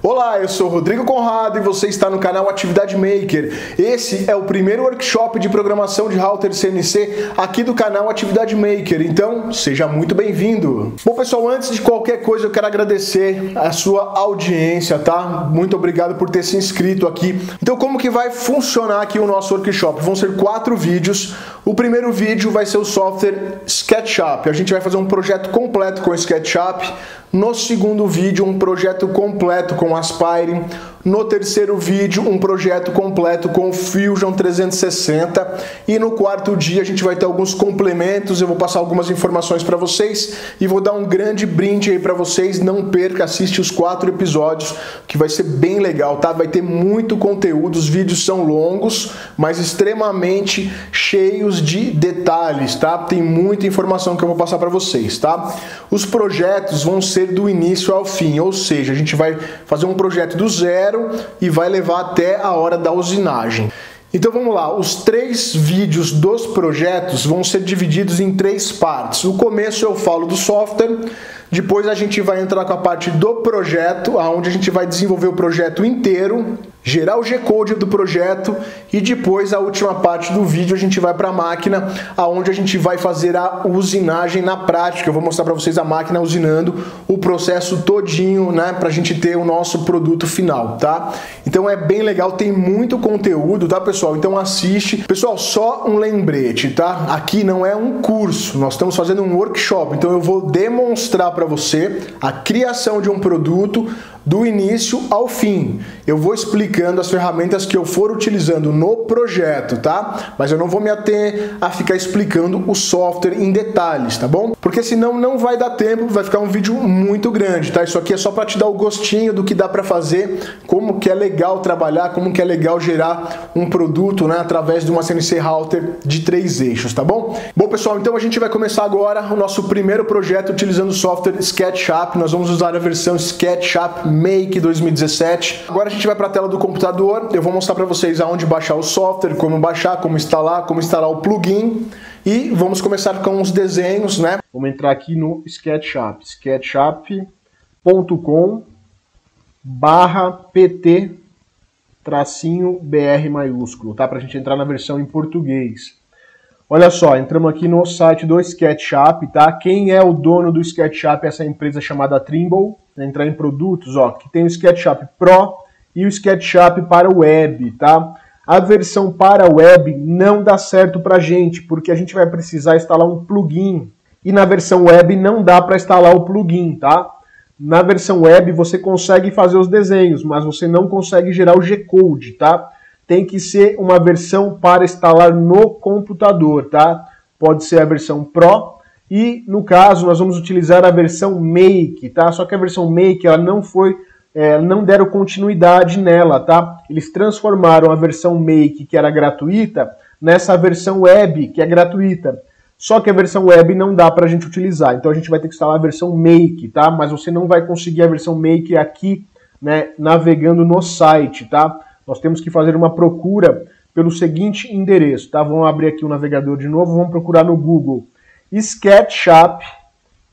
Olá, eu sou Rodrigo Conrado e você está no canal Atividade Maker. Esse é o primeiro workshop de programação de router CNC aqui do canal Atividade Maker, então seja muito bem-vindo. Bom pessoal, antes de qualquer coisa eu quero agradecer a sua audiência, tá? Muito obrigado por ter se inscrito aqui. Então como que vai funcionar aqui o nosso workshop? Vão ser 4 vídeos. O primeiro vídeo vai ser o software SketchUp. A gente vai fazer um projeto completo com o SketchUp. No segundo vídeo, um projeto completo com Aspire. No terceiro vídeo, um projeto completo com Fusion 360. E no quarto dia, a gente vai ter alguns complementos. Eu vou passar algumas informações para vocês e vou dar um grande brinde aí para vocês. Não perca, assiste os 4 episódios, que vai ser bem legal, tá? Vai ter muito conteúdo. Os vídeos são longos, mas extremamente cheios de detalhes, tá? Tem muita informação que eu vou passar para vocês, tá? Os projetos vão ser do início ao fim, ou seja, a gente vai fazer um projeto do zero e vai levar até a hora da usinagem. Então vamos lá, os 3 vídeos dos projetos vão ser divididos em 3 partes. No começo eu falo do software, depois a gente vai entrar com a parte do projeto, onde a gente vai desenvolver o projeto inteiro, gerar o G-Code do projeto e depois a última parte do vídeo a gente vai para a máquina, onde a gente vai fazer a usinagem na prática. Eu vou mostrar para vocês a máquina usinando o processo todinho, né, para a gente ter o nosso produto final, tá? Então é bem legal, tem muito conteúdo, tá pessoal? Então assiste. Pessoal, só um lembrete, tá? Aqui não é um curso, nós estamos fazendo um workshop, então eu vou demonstrar para você a criação de um produto do início ao fim. Eu vou explicando as ferramentas que eu for utilizando no projeto, tá? Mas eu não vou me ater a ficar explicando o software em detalhes, tá bom? Porque senão não vai dar tempo, vai ficar um vídeo muito grande, tá? Isso aqui é só para te dar o gostinho do que dá para fazer, como que é legal trabalhar, como que é legal gerar um produto, né, através de uma CNC router de 3 eixos, tá bom? Bom, pessoal, então a gente vai começar agora o nosso primeiro projeto utilizando o software SketchUp. Nós vamos usar a versão SketchUp Make 2017. Agora a gente vai para a tela do computador. Eu vou mostrar para vocês aonde baixar o software, como baixar, como instalar o plugin e vamos começar com os desenhos, né? Vamos entrar aqui no SketchUp, sketchup.com/pt-br maiúsculo, tá? Para a gente entrar na versão em português. Olha só, entramos aqui no site do SketchUp, tá? Quem é o dono do SketchUp é essa empresa chamada Trimble. Entrar em produtos, ó, que tem o SketchUp Pro e o SketchUp para web, tá? A versão para web não dá certo pra gente, porque a gente vai precisar instalar um plugin. E na versão web não dá para instalar o plugin, tá? Na versão web você consegue fazer os desenhos, mas você não consegue gerar o G-Code, tá? Tem que ser uma versão para instalar no computador, tá? Pode ser a versão Pro e, no caso, nós vamos utilizar a versão Make, tá? Só que a versão Make, ela não deram continuidade nela, tá? Eles transformaram a versão Make, que era gratuita, nessa versão Web, que é gratuita. Só que a versão Web não dá pra gente utilizar, então a gente vai ter que instalar a versão Make, tá? Mas você não vai conseguir a versão Make aqui, né, navegando no site, tá? Nós temos que fazer uma procura pelo seguinte endereço, tá? Vamos abrir aqui o navegador de novo, vamos procurar no Google SketchUp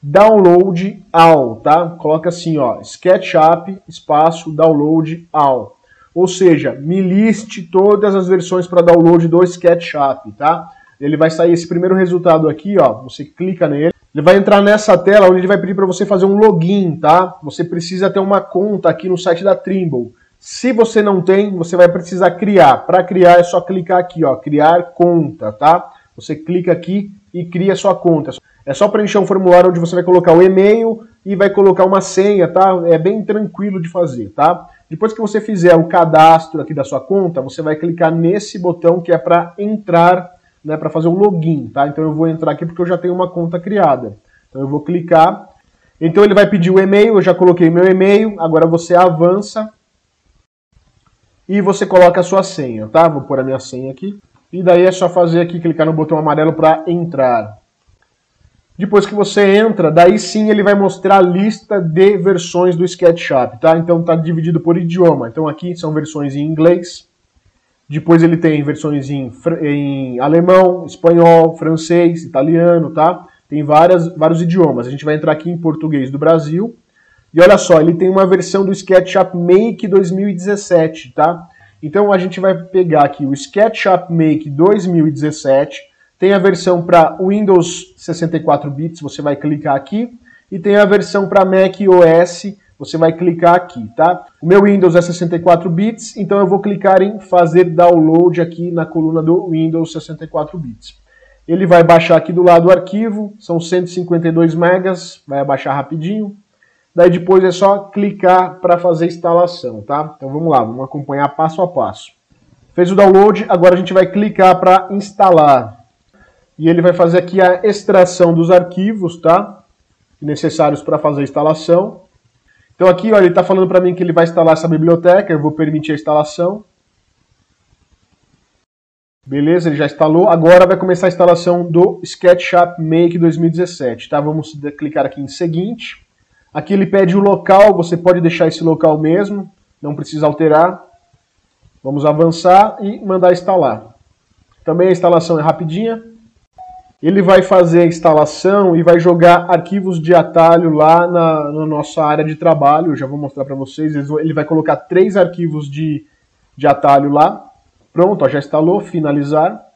Download All, tá? Coloca assim, ó, SketchUp espaço Download All. Ou seja, me liste todas as versões para download do SketchUp, tá? Ele vai sair esse primeiro resultado aqui, ó, você clica nele. Ele vai entrar nessa tela onde ele vai pedir para você fazer um login, tá? Você precisa ter uma conta aqui no site da Trimble. Se você não tem, você vai precisar criar. Para criar é só clicar aqui, ó, criar conta, tá? Você clica aqui e cria sua conta. É só preencher um formulário onde você vai colocar o e-mail e vai colocar uma senha, tá? É bem tranquilo de fazer, tá? Depois que você fizer o cadastro aqui da sua conta, você vai clicar nesse botão que é para entrar, né, para fazer o login, tá? Então eu vou entrar aqui porque eu já tenho uma conta criada. Então eu vou clicar. Então ele vai pedir o e-mail, eu já coloquei meu e-mail, agora você avança e você coloca a sua senha, tá? Vou pôr a minha senha aqui. E daí é só fazer aqui, clicar no botão amarelo para entrar. Depois que você entra, daí sim ele vai mostrar a lista de versões do SketchUp, tá? Então tá dividido por idioma. Então aqui são versões em inglês. Depois ele tem versões em alemão, espanhol, francês, italiano, tá? Tem vários idiomas. A gente vai entrar aqui em português do Brasil. E olha só, ele tem uma versão do SketchUp Make 2017, tá? Então a gente vai pegar aqui o SketchUp Make 2017, tem a versão para Windows 64 bits, você vai clicar aqui, e tem a versão para Mac OS, você vai clicar aqui, tá? O meu Windows é 64 bits, então eu vou clicar em fazer download aqui na coluna do Windows 64 bits. Ele vai baixar aqui do lado o arquivo, são 152 megas, vai abaixar rapidinho. Daí depois é só clicar para fazer a instalação, tá? Então vamos lá, vamos acompanhar passo a passo. Fez o download, agora a gente vai clicar para instalar. E ele vai fazer aqui a extração dos arquivos, tá? Necessários para fazer a instalação. Então aqui, ó, ele está falando para mim que ele vai instalar essa biblioteca, eu vou permitir a instalação. Beleza, ele já instalou. Agora vai começar a instalação do SketchUp Make 2017, tá? Vamos clicar aqui em seguinte. Aqui ele pede o local, você pode deixar esse local mesmo, não precisa alterar. Vamos avançar e mandar instalar. Também a instalação é rapidinha. Ele vai fazer a instalação e vai jogar arquivos de atalho lá na nossa área de trabalho. Eu já vou mostrar para vocês. Ele vai colocar 3 arquivos de atalho lá. Pronto, ó, já instalou, finalizar.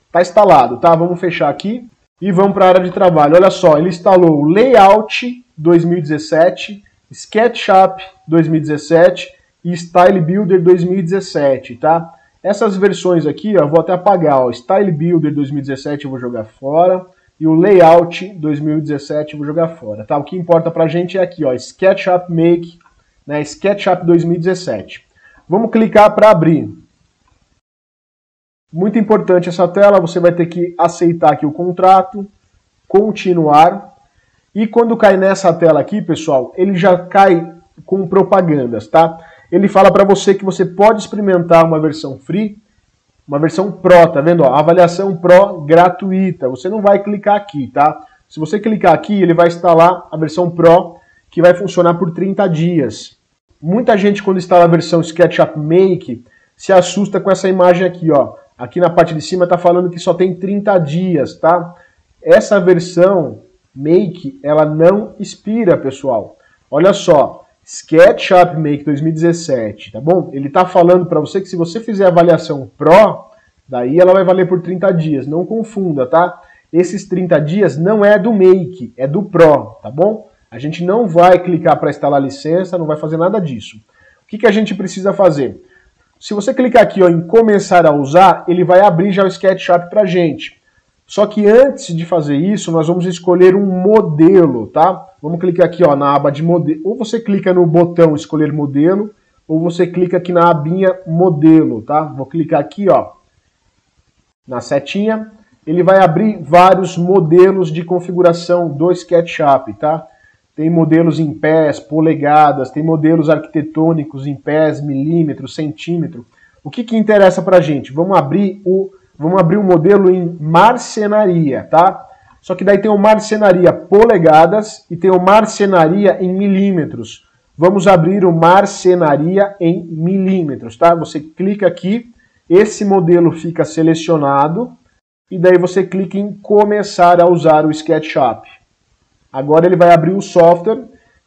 Está instalado, tá? Vamos fechar aqui e vamos para a área de trabalho. Olha só, ele instalou o Layout 2017, SketchUp 2017 e Style Builder 2017, tá? Essas versões aqui, ó, eu vou até apagar, ó, Style Builder 2017 eu vou jogar fora e o Layout 2017 eu vou jogar fora, tá? O que importa pra gente é aqui, ó, SketchUp Make, né, SketchUp 2017. Vamos clicar para abrir. Muito importante essa tela, você vai ter que aceitar aqui o contrato, continuar. E quando cai nessa tela aqui, pessoal, ele já cai com propagandas, tá? Ele fala para você que você pode experimentar uma versão free, uma versão Pro, tá vendo? Ó, avaliação Pro gratuita. Você não vai clicar aqui, tá? Se você clicar aqui, ele vai instalar a versão Pro, que vai funcionar por 30 dias. Muita gente, quando instala a versão SketchUp Make, se assusta com essa imagem aqui, ó. Aqui na parte de cima está falando que só tem 30 dias, tá? Essa versão Make, ela não expira, pessoal. Olha só, SketchUp Make 2017, tá bom? Ele está falando para você que se você fizer a avaliação Pro, daí ela vai valer por 30 dias. Não confunda, tá? Esses 30 dias não é do Make, é do Pro, tá bom? A gente não vai clicar para instalar a licença, não vai fazer nada disso. O que a gente precisa fazer? Se você clicar aqui, ó, em começar a usar, ele vai abrir já o SketchUp para a gente. Só que antes de fazer isso, nós vamos escolher um modelo, tá? Vamos clicar aqui, ó, na aba de modelo. Ou você clica no botão escolher modelo, ou você clica aqui na abinha modelo, tá? Vou clicar aqui, ó, na setinha. Ele vai abrir vários modelos de configuração do SketchUp, tá? Tem modelos em pés, polegadas, tem modelos arquitetônicos em pés, milímetros, centímetro. O que interessa pra gente? Vamos abrir o modelo em marcenaria, tá? Só que daí tem o marcenaria polegadas e tem o marcenaria em milímetros. Vamos abrir o marcenaria em milímetros, tá? Você clica aqui, esse modelo fica selecionado e daí você clica em começar a usar o SketchUp. Agora ele vai abrir o software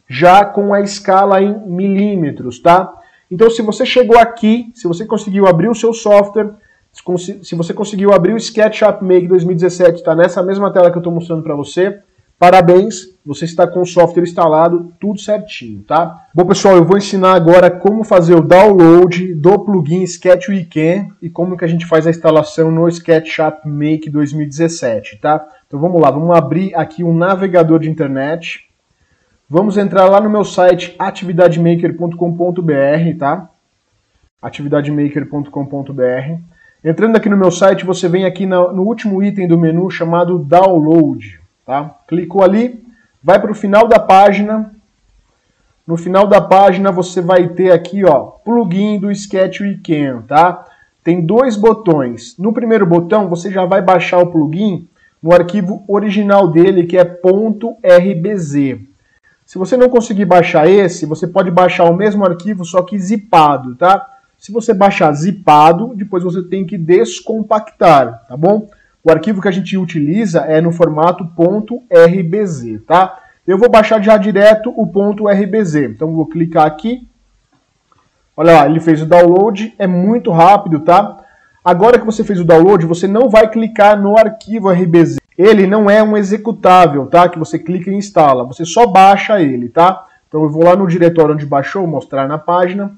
já com a escala em milímetros, tá? Então se você chegou aqui, se você conseguiu abrir o seu software, se você conseguiu abrir o SketchUp Make 2017, está nessa mesma tela que eu estou mostrando para você, parabéns, você está com o software instalado, tudo certinho, tá? Bom, pessoal, eu vou ensinar agora como fazer o download do plugin Sketch Weekend e como que a gente faz a instalação no SketchUp Make 2017, tá? Então vamos lá, vamos abrir aqui um navegador de internet. Vamos entrar lá no meu site atividademaker.com.br, tá? atividademaker.com.br. Entrando aqui no meu site, você vem aqui no último item do menu chamado Download, tá? Clicou ali, vai para o final da página. No final da página você vai ter aqui, ó, plugin do Sketch Weekend, tá? Tem 2 botões. No primeiro botão você já vai baixar o plugin no arquivo original dele, que é .rbz. Se você não conseguir baixar esse, você pode baixar o mesmo arquivo, só que zipado, tá? Se você baixar zipado, depois você tem que descompactar, tá bom? O arquivo que a gente utiliza é no formato .rbz, tá? Eu vou baixar já direto o .rbz. Então vou clicar aqui. Olha lá, ele fez o download, é muito rápido, tá? Agora que você fez o download, você não vai clicar no arquivo RBZ. Ele não é um executável, tá? Que você clica e instala. Você só baixa ele, tá? Então eu vou lá no diretório onde baixou, mostrar na página.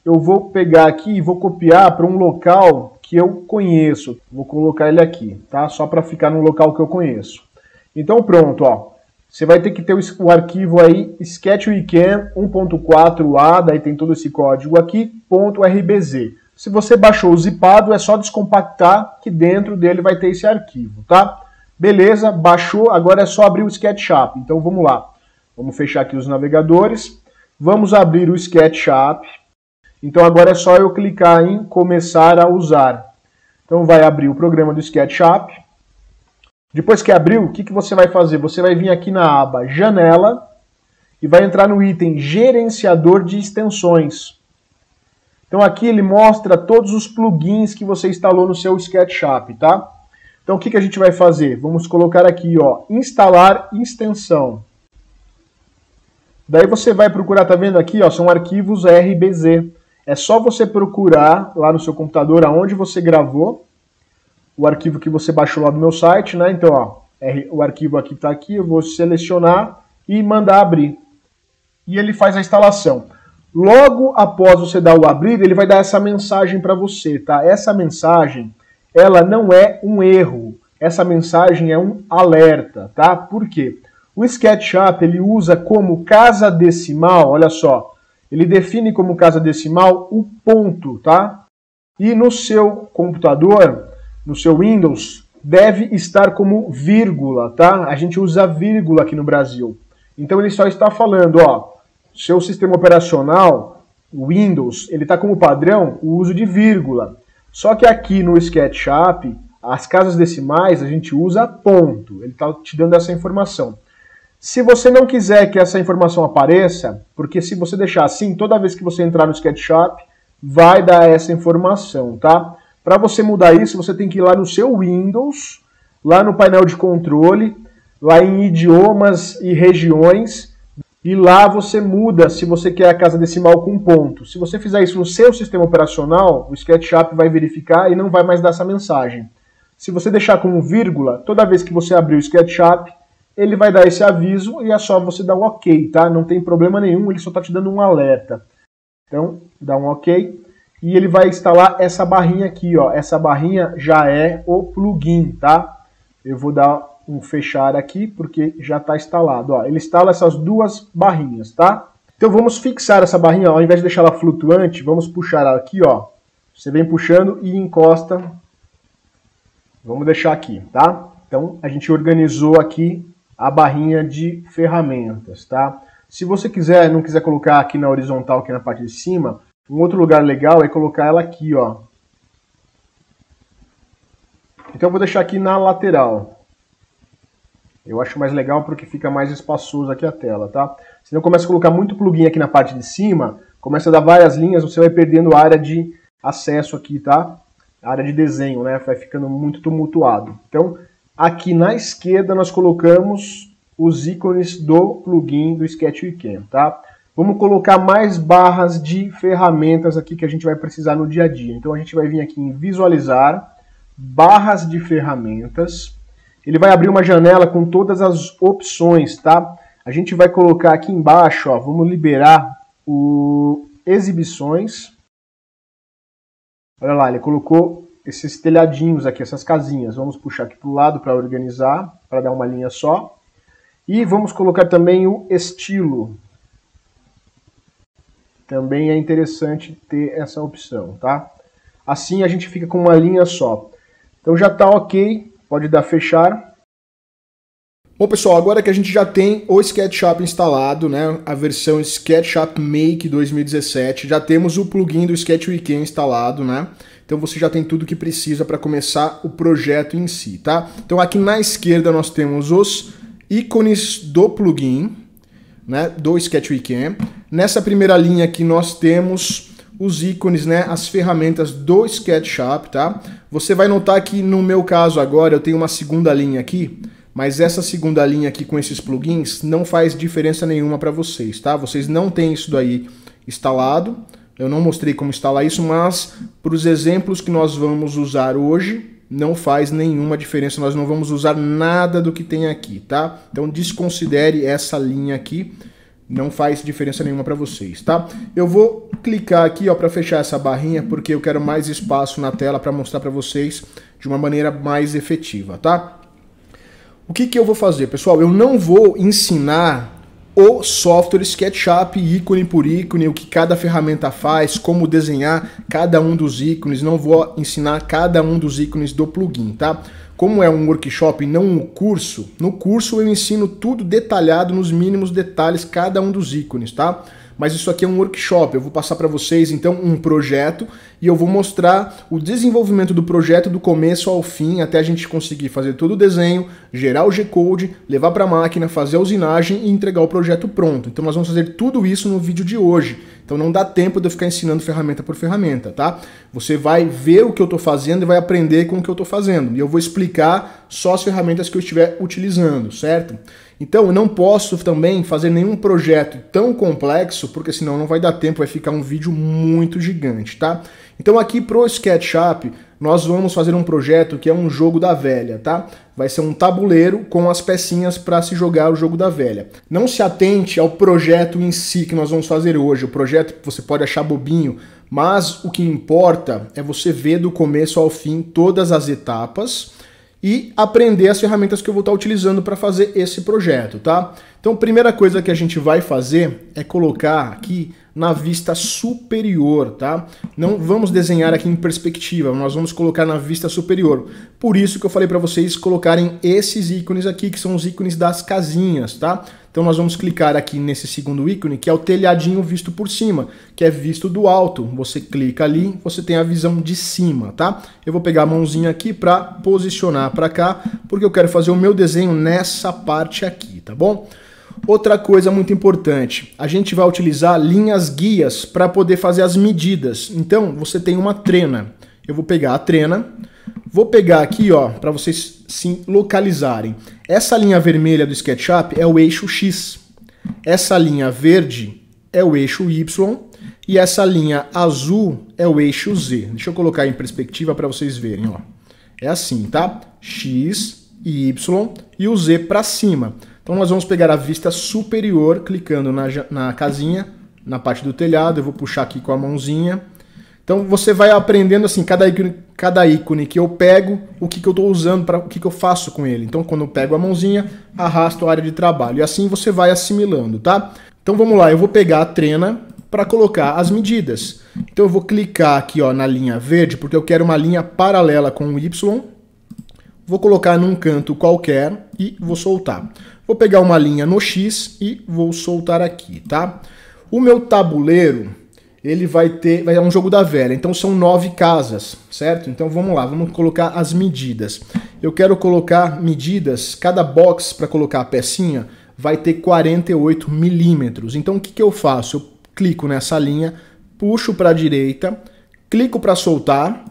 Eu vou pegar aqui e vou copiar para um local que eu conheço. Vou colocar ele aqui, tá? Só para ficar no local que eu conheço. Então pronto, ó. Você vai ter que ter o arquivo aí, SketchUiCam 1.4a, daí tem todo esse código aqui, .rbz. Se você baixou o zipado, é só descompactar que dentro dele vai ter esse arquivo, tá? Beleza, baixou, agora é só abrir o SketchUp. Então vamos lá. Vamos fechar aqui os navegadores. Vamos abrir o SketchUp. Então agora é só eu clicar em começar a usar. Então vai abrir o programa do SketchUp. Depois que abriu, o que você vai fazer? Você vai vir aqui na aba Janela e vai entrar no item Gerenciador de Extensões. Então aqui ele mostra todos os plugins que você instalou no seu SketchUp, tá? Então o que a gente vai fazer? Vamos colocar aqui, ó, instalar extensão. Daí você vai procurar, tá vendo aqui, ó, são arquivos RBZ. É só você procurar lá no seu computador aonde você gravou o arquivo que você baixou lá do meu site, né? Então, ó, o arquivo aqui está aqui, eu vou selecionar e mandar abrir. E ele faz a instalação. Logo após você dar o abrir, ele vai dar essa mensagem para você, tá? Essa mensagem, ela não é um erro. Essa mensagem é um alerta, tá? Por quê? O SketchUp, ele usa como casa decimal, olha só, ele define como casa decimal o ponto, tá? E no seu computador, no seu Windows, deve estar como vírgula, tá? A gente usa vírgula aqui no Brasil. Então ele só está falando, ó, seu sistema operacional, o Windows, ele está como padrão o uso de vírgula. Só que aqui no SketchUp, as casas decimais, a gente usa ponto. Ele está te dando essa informação. Se você não quiser que essa informação apareça, porque se você deixar assim, toda vez que você entrar no SketchUp, vai dar essa informação, tá? Para você mudar isso, você tem que ir lá no seu Windows, lá no painel de controle, lá em idiomas e regiões, e lá você muda se você quer a casa decimal com ponto. Se você fizer isso no seu sistema operacional, o SketchUp vai verificar e não vai mais dar essa mensagem. Se você deixar com vírgula, toda vez que você abrir o SketchUp, ele vai dar esse aviso e é só você dar um OK, tá? Não tem problema nenhum, ele só está te dando um alerta. Então, dá um OK. E ele vai instalar essa barrinha aqui, ó. Essa barrinha já é o plugin, tá? Eu vou dar um fechar aqui, porque já está instalado, ó. Ele instala essas duas barrinhas, tá? Então vamos fixar essa barrinha, ó. Ao invés de deixar ela flutuante, vamos puxar ela aqui, ó. Você vem puxando e encosta. Vamos deixar aqui, tá? Então a gente organizou aqui a barrinha de ferramentas, tá? Se você não quiser colocar aqui na horizontal, aqui na parte de cima, um outro lugar legal é colocar ela aqui, ó. Então eu vou deixar aqui na lateral. Eu acho mais legal porque fica mais espaçoso aqui a tela, tá? Senão começa a colocar muito plugin aqui na parte de cima, começa a dar várias linhas, você vai perdendo a área de acesso aqui, tá? A área de desenho, né? Vai ficando muito tumultuado. Então, aqui na esquerda nós colocamos os ícones do plugin do SketchUiCam, tá? Vamos colocar mais barras de ferramentas aqui que a gente vai precisar no dia a dia. Então a gente vai vir aqui em visualizar, barras de ferramentas. Ele vai abrir uma janela com todas as opções, tá? A gente vai colocar aqui embaixo, ó, vamos liberar o exibições. Olha lá, ele colocou esses telhadinhos aqui, essas casinhas. Vamos puxar aqui para o lado para organizar, para dar uma linha só. E vamos colocar também o estilo. Também é interessante ter essa opção, tá? Assim a gente fica com uma linha só. Então já está ok, pode dar fechar. Bom pessoal, agora que a gente já tem o SketchUp instalado, né, a versão SketchUp Make 2017, já temos o plugin do SketchUiCam instalado, né? Então você já tem tudo que precisa para começar o projeto em si, tá? Então aqui na esquerda nós temos os ícones do plugin, né, do SketchUiCam. Nessa primeira linha aqui nós temos os ícones, né, as ferramentas do SketchUp, tá? Você vai notar que no meu caso agora eu tenho uma segunda linha aqui, mas essa segunda linha aqui com esses plugins não faz diferença nenhuma para vocês, tá? Vocês não têm isso daí instalado, eu não mostrei como instalar isso, mas para os exemplos que nós vamos usar hoje, não faz nenhuma diferença, nós não vamos usar nada do que tem aqui, tá? Então desconsidere essa linha aqui, não faz diferença nenhuma para vocês, tá? Eu vou clicar aqui, ó, para fechar essa barrinha, porque eu quero mais espaço na tela para mostrar para vocês de uma maneira mais efetiva, tá? O que que eu vou fazer, pessoal? Eu não vou ensinar o software SketchUp ícone por ícone, o que cada ferramenta faz, como desenhar cada um dos ícones, não vou ensinar cada um dos ícones do plugin, tá? Como é um workshop e não um curso, no curso eu ensino tudo detalhado nos mínimos detalhes, cada um dos ícones, tá? Mas isso aqui é um workshop, eu vou passar para vocês então um projeto e eu vou mostrar o desenvolvimento do projeto do começo ao fim, até a gente conseguir fazer todo o desenho, gerar o G-Code, levar para a máquina, fazer a usinagem e entregar o projeto pronto. Então nós vamos fazer tudo isso no vídeo de hoje. Então não dá tempo de eu ficar ensinando ferramenta por ferramenta, tá? Você vai ver o que eu estou fazendo e vai aprender com o que eu estou fazendo. E eu vou explicar só as ferramentas que eu estiver utilizando, certo? Então eu não posso também fazer nenhum projeto tão complexo, porque senão não vai dar tempo, vai ficar um vídeo muito gigante, tá? Então aqui pro SketchUp nós vamos fazer um projeto que é um jogo da velha, tá? Vai ser um tabuleiro com as pecinhas para se jogar o jogo da velha. Não se atente ao projeto em si que nós vamos fazer hoje. O projeto você pode achar bobinho, mas o que importa é você ver do começo ao fim todas as etapas e aprender as ferramentas que eu vou estar utilizando para fazer esse projeto, tá? Então a primeira coisa que a gente vai fazer é colocar aqui na vista superior, tá? Não vamos desenhar aqui em perspectiva, nós vamos colocar na vista superior. Por isso que eu falei para vocês colocarem esses ícones aqui, que são os ícones das casinhas, tá? Então nós vamos clicar aqui nesse segundo ícone, que é o telhadinho visto por cima, que é visto do alto. Você clica ali, você tem a visão de cima, tá? Eu vou pegar a mãozinha aqui para posicionar para cá, porque eu quero fazer o meu desenho nessa parte aqui, tá bom? Outra coisa muito importante, a gente vai utilizar linhas guias para poder fazer as medidas. Então, você tem uma trena. Eu vou pegar a trena, vou pegar aqui, ó, para vocês se localizarem. Essa linha vermelha do SketchUp é o eixo X. Essa linha verde é o eixo Y. E essa linha azul é o eixo Z. Deixa eu colocar em perspectiva para vocês verem, ó. É assim, tá? X, Y e o Z para cima. Então nós vamos pegar a vista superior, clicando na casinha, na parte do telhado, eu vou puxar aqui com a mãozinha. Então você vai aprendendo assim, cada ícone que eu pego, o que eu estou usando, o que eu faço com ele. Então quando eu pego a mãozinha, arrasto a área de trabalho. E assim você vai assimilando, tá? Então vamos lá, eu vou pegar a trena para colocar as medidas. Então eu vou clicar aqui, ó, na linha verde, porque eu quero uma linha paralela com o Y. Vou colocar num canto qualquer e vou soltar. Vou pegar uma linha no X e vou soltar aqui, tá? O meu tabuleiro, ele vai ter um jogo da velha, então são 9 casas, certo? Então vamos lá, vamos colocar as medidas. Eu quero colocar medidas, cada box para colocar a pecinha vai ter 48 milímetros. Então o que eu faço? Eu clico nessa linha, puxo para a direita, clico para soltar.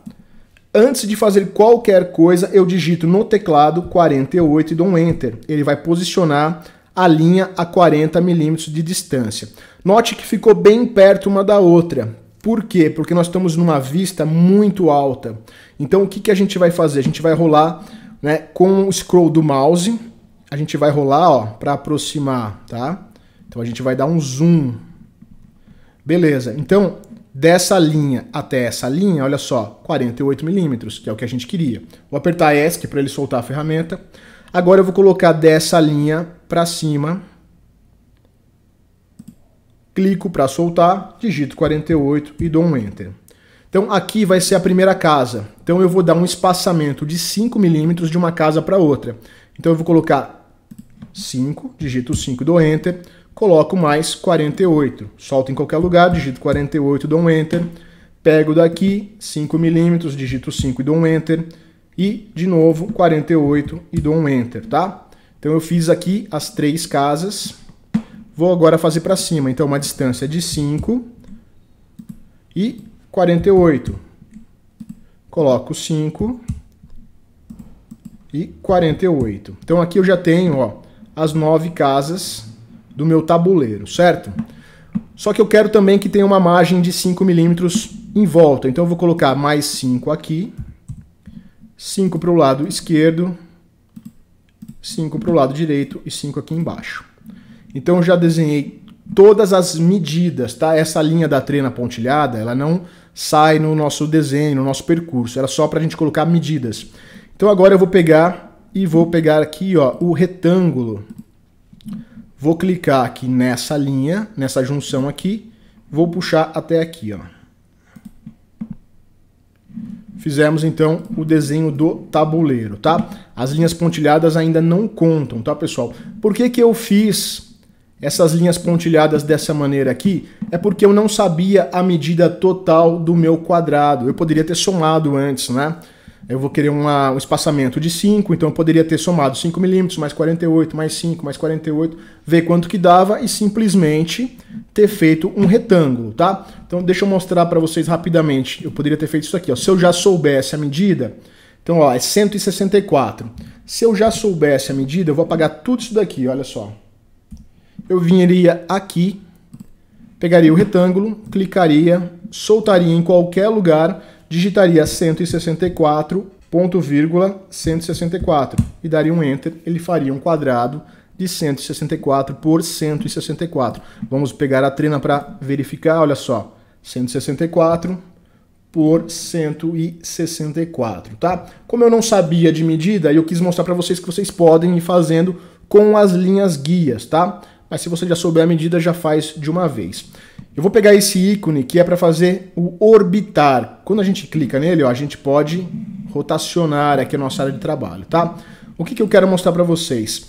Antes de fazer qualquer coisa, eu digito no teclado 48 e dou um Enter. Ele vai posicionar a linha a 40 milímetros de distância. Note que ficou bem perto uma da outra. Por quê? Porque nós estamos numa vista muito alta. Então o que a gente vai fazer? A gente vai rolar, né, com o scroll do mouse. A gente vai rolar para aproximar, tá? Então a gente vai dar um zoom. Beleza, então dessa linha até essa linha, olha só, 48 milímetros, que é o que a gente queria. Vou apertar ESC para ele soltar a ferramenta. Agora eu vou colocar dessa linha para cima. Clico para soltar, digito 48 e dou um Enter. Então aqui vai ser a primeira casa. Então eu vou dar um espaçamento de 5 milímetros de uma casa para outra. Então eu vou colocar 5, digito 5 e dou Enter. Coloco mais 48, solto em qualquer lugar, digito 48, dou um Enter, pego daqui 5 milímetros, digito 5 e dou um Enter, e de novo 48 e dou um Enter, tá? Então eu fiz aqui as 3 casas, vou agora fazer para cima, então uma distância de 5 e 48. Coloco 5 e 48. Então aqui eu já tenho, ó, as 9 casas do meu tabuleiro, certo? Só que eu quero também que tenha uma margem de 5 milímetros em volta. Então eu vou colocar mais 5 aqui, 5 para o lado esquerdo, 5 para o lado direito e 5 aqui embaixo. Então eu já desenhei todas as medidas, tá? Essa linha da trena pontilhada, ela não sai no nosso desenho, no nosso percurso. Era só para a gente colocar medidas. Então agora eu vou pegar e vou pegar aqui, ó, o retângulo. Vou clicar aqui nessa linha, nessa junção aqui, vou puxar até aqui, ó. Fizemos então o desenho do tabuleiro, tá? As linhas pontilhadas ainda não contam, tá, pessoal? Por que que eu fiz essas linhas pontilhadas dessa maneira aqui? É porque eu não sabia a medida total do meu quadrado. Eu poderia ter somado antes, né? Eu vou querer um espaçamento de 5, então eu poderia ter somado 5 milímetros, mais 48, mais 5, mais 48, ver quanto que dava e simplesmente ter feito um retângulo, tá? Então deixa eu mostrar para vocês rapidamente. Eu poderia ter feito isso aqui, ó. Se eu já soubesse a medida, então ó, é 164. Se eu já soubesse a medida, eu vou apagar tudo isso daqui, olha só. Eu viria aqui, pegaria o retângulo, clicaria, soltaria em qualquer lugar, digitaria 164.164 e daria um Enter, ele faria um quadrado de 164 por 164. Vamos pegar a trena para verificar, olha só, 164 por 164, tá? Como eu não sabia de medida, eu quis mostrar para vocês que vocês podem ir fazendo com as linhas guias, tá? Mas se você já souber a medida, já faz de uma vez. Eu vou pegar esse ícone que é para fazer o orbitar. Quando a gente clica nele, ó, a gente pode rotacionar aqui a nossa área de trabalho, tá? O que eu quero mostrar para vocês?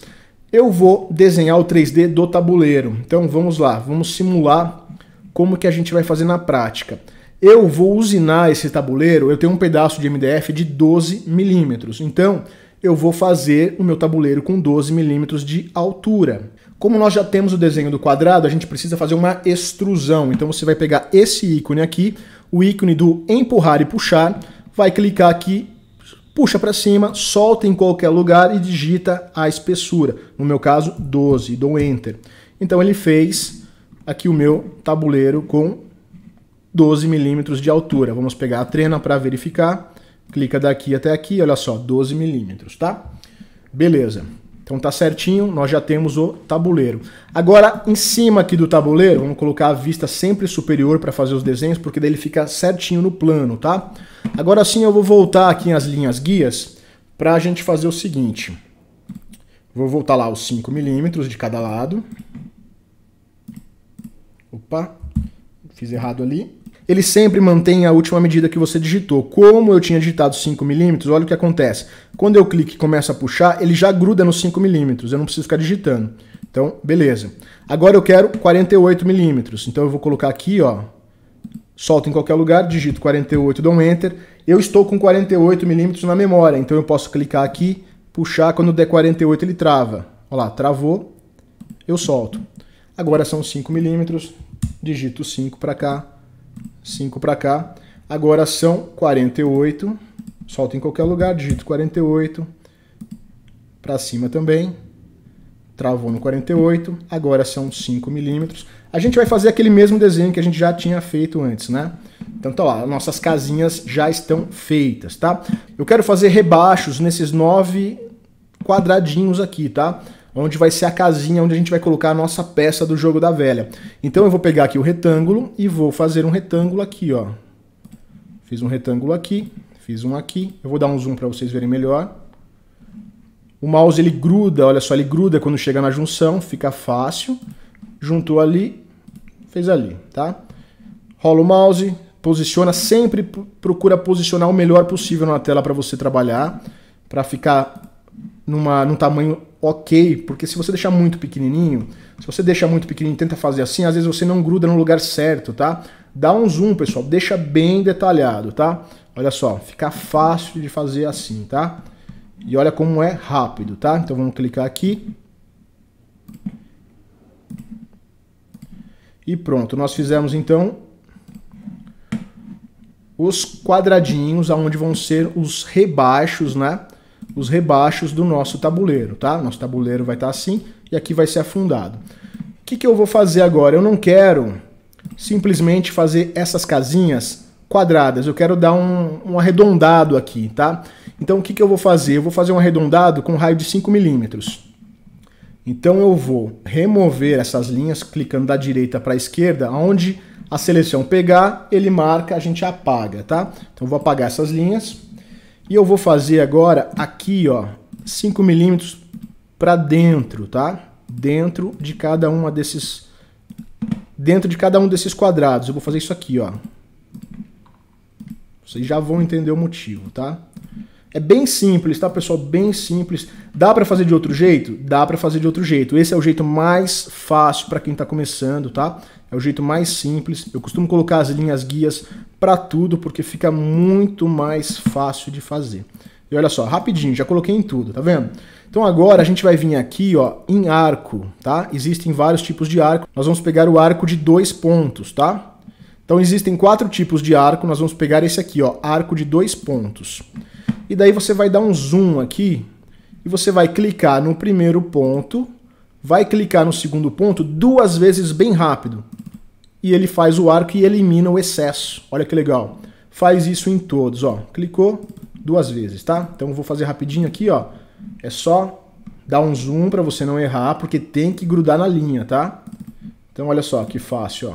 Eu vou desenhar o 3D do tabuleiro. Então vamos lá, vamos simular como que a gente vai fazer na prática. Eu vou usinar esse tabuleiro, eu tenho um pedaço de MDF de 12 milímetros. Então eu vou fazer o meu tabuleiro com 12 milímetros de altura. Como nós já temos o desenho do quadrado, a gente precisa fazer uma extrusão. Então você vai pegar esse ícone aqui, o ícone do empurrar e puxar, vai clicar aqui, puxa para cima, solta em qualquer lugar e digita a espessura. No meu caso, 12, dou Enter. Então ele fez aqui o meu tabuleiro com 12 milímetros de altura. Vamos pegar a trena para verificar. Clica daqui até aqui, olha só, 12 milímetros, tá? Beleza. Então tá certinho, nós já temos o tabuleiro. Agora, em cima aqui do tabuleiro, vamos colocar a vista sempre superior para fazer os desenhos, porque daí ele fica certinho no plano, tá? Agora sim eu vou voltar aqui as linhas guias para a gente fazer o seguinte. Vou voltar lá os 5 milímetros de cada lado. Opa, fiz errado ali. Ele sempre mantém a última medida que você digitou. Como eu tinha digitado 5 milímetros, olha o que acontece. Quando eu clico e começo a puxar, ele já gruda nos 5 milímetros. Eu não preciso ficar digitando. Então, beleza. Agora eu quero 48 milímetros. Então eu vou colocar aqui, ó. Solto em qualquer lugar, digito 48, dou um Enter. Eu estou com 48 milímetros na memória. Então eu posso clicar aqui, puxar. Quando der 48 ele trava. Olha lá, travou. Eu solto. Agora são 5 milímetros. Digito 5 para cá. 5 para cá, agora são 48, solto em qualquer lugar, digito 48, para cima também, travou no 48, agora são 5 milímetros. A gente vai fazer aquele mesmo desenho que a gente já tinha feito antes, né? Então tá lá, nossas casinhas já estão feitas, tá? Eu quero fazer rebaixos nesses 9 quadradinhos aqui, tá? Onde vai ser a casinha onde a gente vai colocar a nossa peça do jogo da velha. Então eu vou pegar aqui o retângulo e vou fazer um retângulo aqui, ó. Fiz um retângulo aqui, fiz um aqui. Eu vou dar um zoom para vocês verem melhor. O mouse ele gruda, olha só, ele gruda quando chega na junção, fica fácil. Juntou ali, fez ali, tá? Rola o mouse, posiciona, sempre procura posicionar o melhor possível na tela para você trabalhar, para ficar num tamanho ok, porque se você deixar muito pequenininho, se você deixa muito pequenininho e tenta fazer assim, às vezes você não gruda no lugar certo, tá? Dá um zoom, pessoal, deixa bem detalhado, tá? Olha só, fica fácil de fazer assim, tá? E olha como é rápido, tá? Então vamos clicar aqui. E pronto, nós fizemos então os quadradinhos, aonde vão ser os rebaixos, né? os rebaixos do nosso tabuleiro, tá? Nosso tabuleiro vai estar assim e aqui vai ser afundado. O que eu vou fazer agora? Eu não quero simplesmente fazer essas casinhas quadradas, eu quero dar um arredondado aqui, tá? Então o que eu vou fazer? Eu vou fazer um arredondado com um raio de 5 milímetros. Então eu vou remover essas linhas, clicando da direita para a esquerda, onde a seleção pegar, ele marca, a gente apaga, tá? Então eu vou apagar essas linhas. E eu vou fazer agora aqui, ó, 5 milímetros para dentro, tá? Dentro de cada um desses quadrados. Eu vou fazer isso aqui, ó. Vocês já vão entender o motivo, tá? É bem simples, tá, pessoal? Bem simples. Dá para fazer de outro jeito? Dá para fazer de outro jeito. Esse é o jeito mais fácil para quem está começando, tá? É o jeito mais simples. Eu costumo colocar as linhas guias para tudo, porque fica muito mais fácil de fazer. E olha só, rapidinho, já coloquei em tudo, tá vendo? Então agora a gente vai vir aqui, ó, em arco, tá? Existem vários tipos de arco. Nós vamos pegar o arco de 2 pontos, tá? Então existem 4 tipos de arco, nós vamos pegar esse aqui, ó, arco de 2 pontos. E daí você vai dar um zoom aqui e você vai clicar no primeiro ponto, vai clicar no segundo ponto 2 vezes bem rápido. E ele faz o arco e elimina o excesso. Olha que legal. Faz isso em todos, ó. Clicou 2 vezes, tá? Então eu vou fazer rapidinho aqui, ó. É só dar um zoom para você não errar, porque tem que grudar na linha, tá? Então olha só que fácil, ó.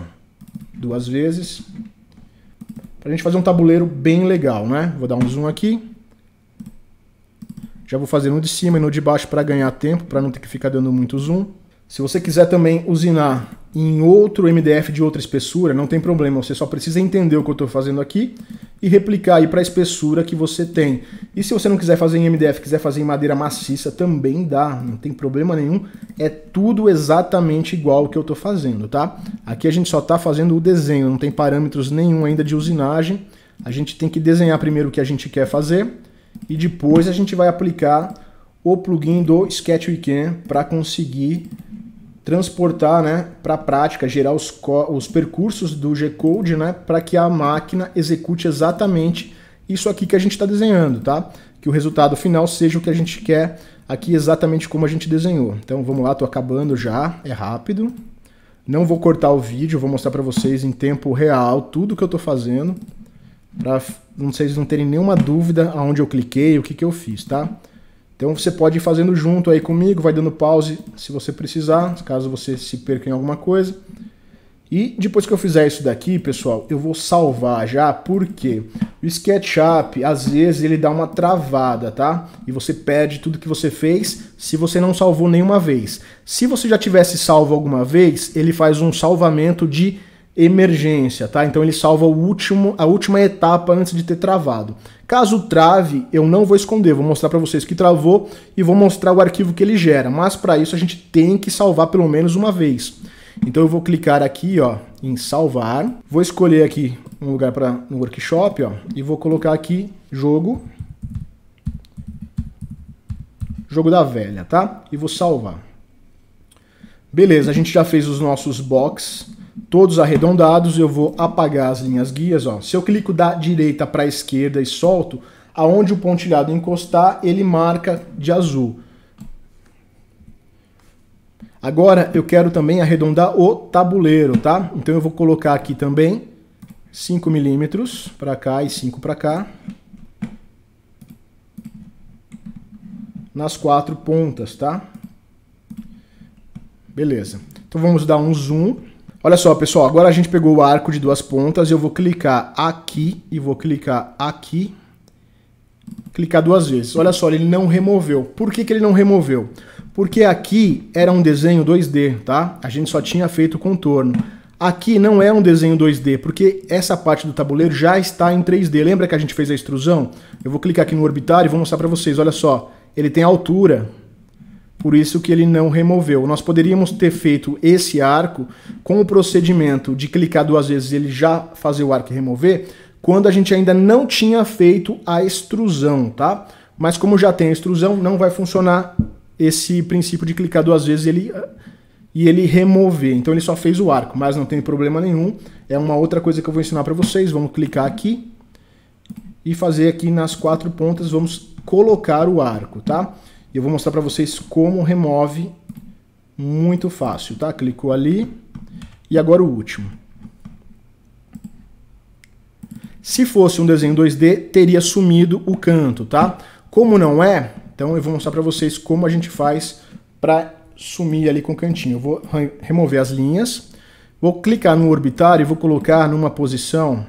2 vezes. Pra gente fazer um tabuleiro bem legal, né? Vou dar um zoom aqui. Já vou fazer no de cima e no de baixo para ganhar tempo, para não ter que ficar dando muito zoom. Se você quiser também usinar em outro MDF de outra espessura, não tem problema, você só precisa entender o que eu estou fazendo aqui e replicar aí para a espessura que você tem. E se você não quiser fazer em MDF, quiser fazer em madeira maciça, também dá, não tem problema nenhum. É tudo exatamente igual ao que eu estou fazendo, tá? Aqui a gente só está fazendo o desenho, não tem parâmetros nenhum ainda de usinagem. A gente tem que desenhar primeiro o que a gente quer fazer e depois a gente vai aplicar o plugin do Sketch Weekend para conseguir transportar, né, para a prática, gerar os percursos do G-Code, né, para que a máquina execute exatamente isso aqui que a gente está desenhando, tá? Que o resultado final seja o que a gente quer aqui exatamente como a gente desenhou. Então vamos lá, estou acabando já, é rápido. Não vou cortar o vídeo, vou mostrar para vocês em tempo real tudo que eu estou fazendo, para vocês não terem nenhuma dúvida aonde eu cliquei, o que eu fiz, tá? Então você pode ir fazendo junto aí comigo, vai dando pause se você precisar, caso você se perca em alguma coisa. E depois que eu fizer isso daqui, pessoal, eu vou salvar já, porque o SketchUp, às vezes, ele dá uma travada, tá? E você perde tudo que você fez se você não salvou nenhuma vez. Se você já tivesse salvo alguma vez, ele faz um salvamento de emergência, tá? Então ele salva a última etapa antes de ter travado. Caso trave, eu não vou esconder, vou mostrar para vocês que travou e vou mostrar o arquivo que ele gera, mas para isso a gente tem que salvar pelo menos uma vez. Então eu vou clicar aqui, ó, em salvar, vou escolher aqui um lugar no workshop, ó, e vou colocar aqui jogo da velha, tá? E vou salvar. Beleza, a gente já fez os nossos box todos arredondados, eu vou apagar as linhas guias, ó. Se eu clico da direita para a esquerda e solto, aonde o pontilhado encostar, ele marca de azul. Agora eu quero também arredondar o tabuleiro, tá? Então eu vou colocar aqui também 5 milímetros para cá e 5 para cá. Nas 4 pontas, tá? Beleza. Então vamos dar um zoom. Olha só, pessoal, agora a gente pegou o arco de 2 pontas, eu vou clicar aqui e vou clicar aqui, clicar 2 vezes. Olha só, ele não removeu. Por que ele não removeu? Porque aqui era um desenho 2D, tá? A gente só tinha feito o contorno. Aqui não é um desenho 2D, porque essa parte do tabuleiro já está em 3D. Lembra que a gente fez a extrusão? Eu vou clicar aqui no orbitário e vou mostrar para vocês. Olha só, ele tem altura. Por isso que ele não removeu. Nós poderíamos ter feito esse arco com o procedimento de clicar 2 vezes e ele já fazer o arco e remover, quando a gente ainda não tinha feito a extrusão, tá? Mas como já tem a extrusão, não vai funcionar esse princípio de clicar 2 vezes e ele remover. Então ele só fez o arco, mas não tem problema nenhum. É uma outra coisa que eu vou ensinar para vocês. Vamos clicar aqui e fazer aqui nas 4 pontas, vamos colocar o arco, tá? E eu vou mostrar para vocês como remove muito fácil, tá? Clicou ali e agora o último. Se fosse um desenho 2D, teria sumido o canto, tá? Como não é, então eu vou mostrar para vocês como a gente faz para sumir ali com o cantinho. Eu vou remover as linhas, vou clicar no orbitário e vou colocar numa posição...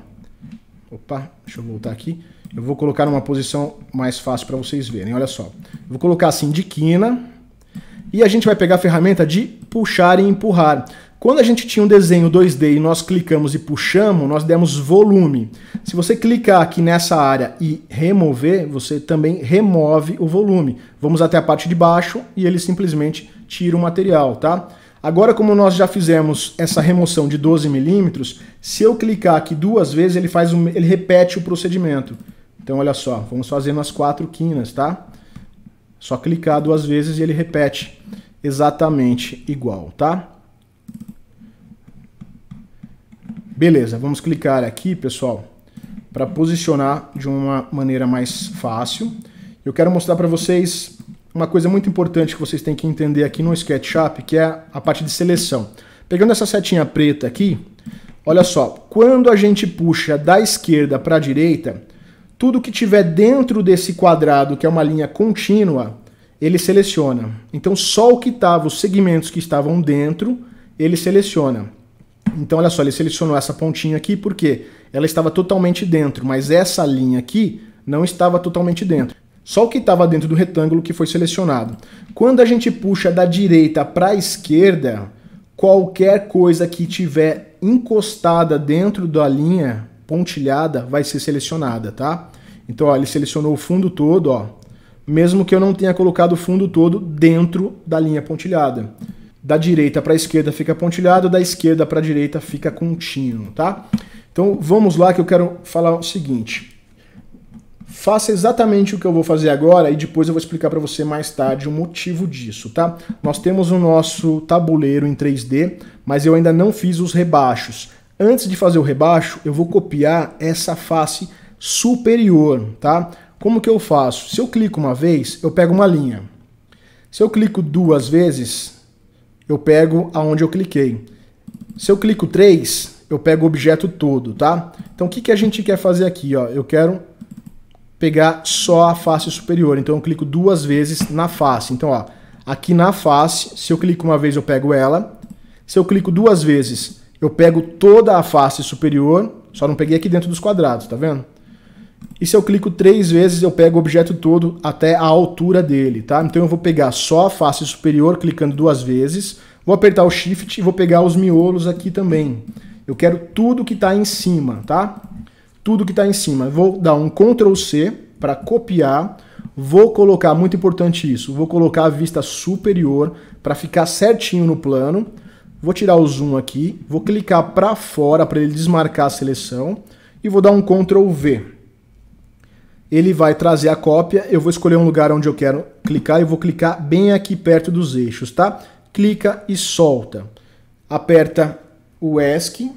Opa, deixa eu voltar aqui. Eu vou colocar numa posição mais fácil para vocês verem, olha só. Eu vou colocar assim de quina e a gente vai pegar a ferramenta de puxar e empurrar. Quando a gente tinha um desenho 2D e nós clicamos e puxamos, nós demos volume. Se você clicar aqui nessa área e remover, você também remove o volume. Vamos até a parte de baixo e ele simplesmente tira o material, tá? Agora, como nós já fizemos essa remoção de 12 milímetros, se eu clicar aqui 2 vezes, ele repete o procedimento. Então, olha só, vamos fazer nas 4 quinas, tá? Só clicar 2 vezes e ele repete exatamente igual, tá? Beleza, vamos clicar aqui, pessoal, para posicionar de uma maneira mais fácil. Eu quero mostrar para vocês uma coisa muito importante que vocês têm que entender aqui no SketchUp, que é a parte de seleção. Pegando essa setinha preta aqui, olha só, quando a gente puxa da esquerda para a direita, tudo que tiver dentro desse quadrado, que é uma linha contínua, ele seleciona. Então só o que estava, os segmentos que estavam dentro, ele seleciona. Então olha só, ele selecionou essa pontinha aqui porque ela estava totalmente dentro, mas essa linha aqui não estava totalmente dentro. Só o que estava dentro do retângulo que foi selecionado. Quando a gente puxa da direita para a esquerda, qualquer coisa que tiver encostada dentro da linha pontilhada vai ser selecionada, tá? Então, ó, ele selecionou o fundo todo, ó, mesmo que eu não tenha colocado o fundo todo dentro da linha pontilhada. Da direita para a esquerda fica pontilhado, da esquerda para a direita fica contínuo, tá? Então, vamos lá que eu quero falar o seguinte. Faça exatamente o que eu vou fazer agora e depois eu vou explicar para você mais tarde o motivo disso, tá? Nós temos o nosso tabuleiro em 3D, mas eu ainda não fiz os rebaixos. Antes de fazer o rebaixo, eu vou copiar essa face superior, tá? Como que eu faço? Se eu clico uma vez, eu pego uma linha. Se eu clico 2 vezes, eu pego aonde eu cliquei. Se eu clico 3, eu pego o objeto todo, tá? Então o que a gente quer fazer aqui, ó? Eu quero pegar só a face superior, então eu clico 2 vezes na face. Então, ó, aqui na face, se eu clico uma vez eu pego ela, se eu clico 2 vezes eu pego toda a face superior, só não peguei aqui dentro dos quadrados, tá vendo? E se eu clico 3 vezes eu pego o objeto todo até a altura dele, tá? Então eu vou pegar só a face superior, clicando 2 vezes, vou apertar o Shift e vou pegar os miolos aqui também. Eu quero tudo que está em cima, tá? Tudo que está em cima. Vou dar um Ctrl C para copiar. Vou colocar, muito importante isso, vou colocar a vista superior para ficar certinho no plano. Vou tirar o zoom aqui, vou clicar para fora para ele desmarcar a seleção e vou dar um Ctrl V. Ele vai trazer a cópia, eu vou escolher um lugar onde eu quero clicar e vou clicar bem aqui perto dos eixos, tá? Clica e solta. Aperta o ESC,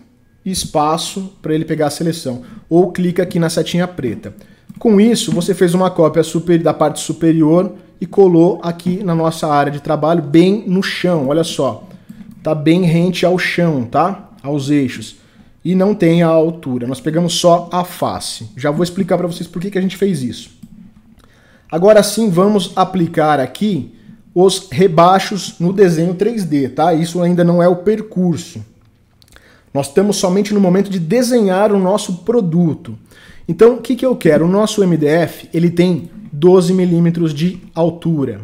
espaço para ele pegar a seleção, ou clica aqui na setinha preta. Com isso, você fez uma cópia da parte superior e colou aqui na nossa área de trabalho, bem no chão, olha só. Tá bem rente ao chão, tá? Aos eixos. E não tem a altura, nós pegamos só a face. Já vou explicar para vocês por que a gente fez isso. Agora sim, vamos aplicar aqui os rebaixos no desenho 3D, tá? Isso ainda não é o percurso. Nós estamos somente no momento de desenhar o nosso produto. Então, o que eu quero? O nosso MDF, ele tem 12 milímetros de altura.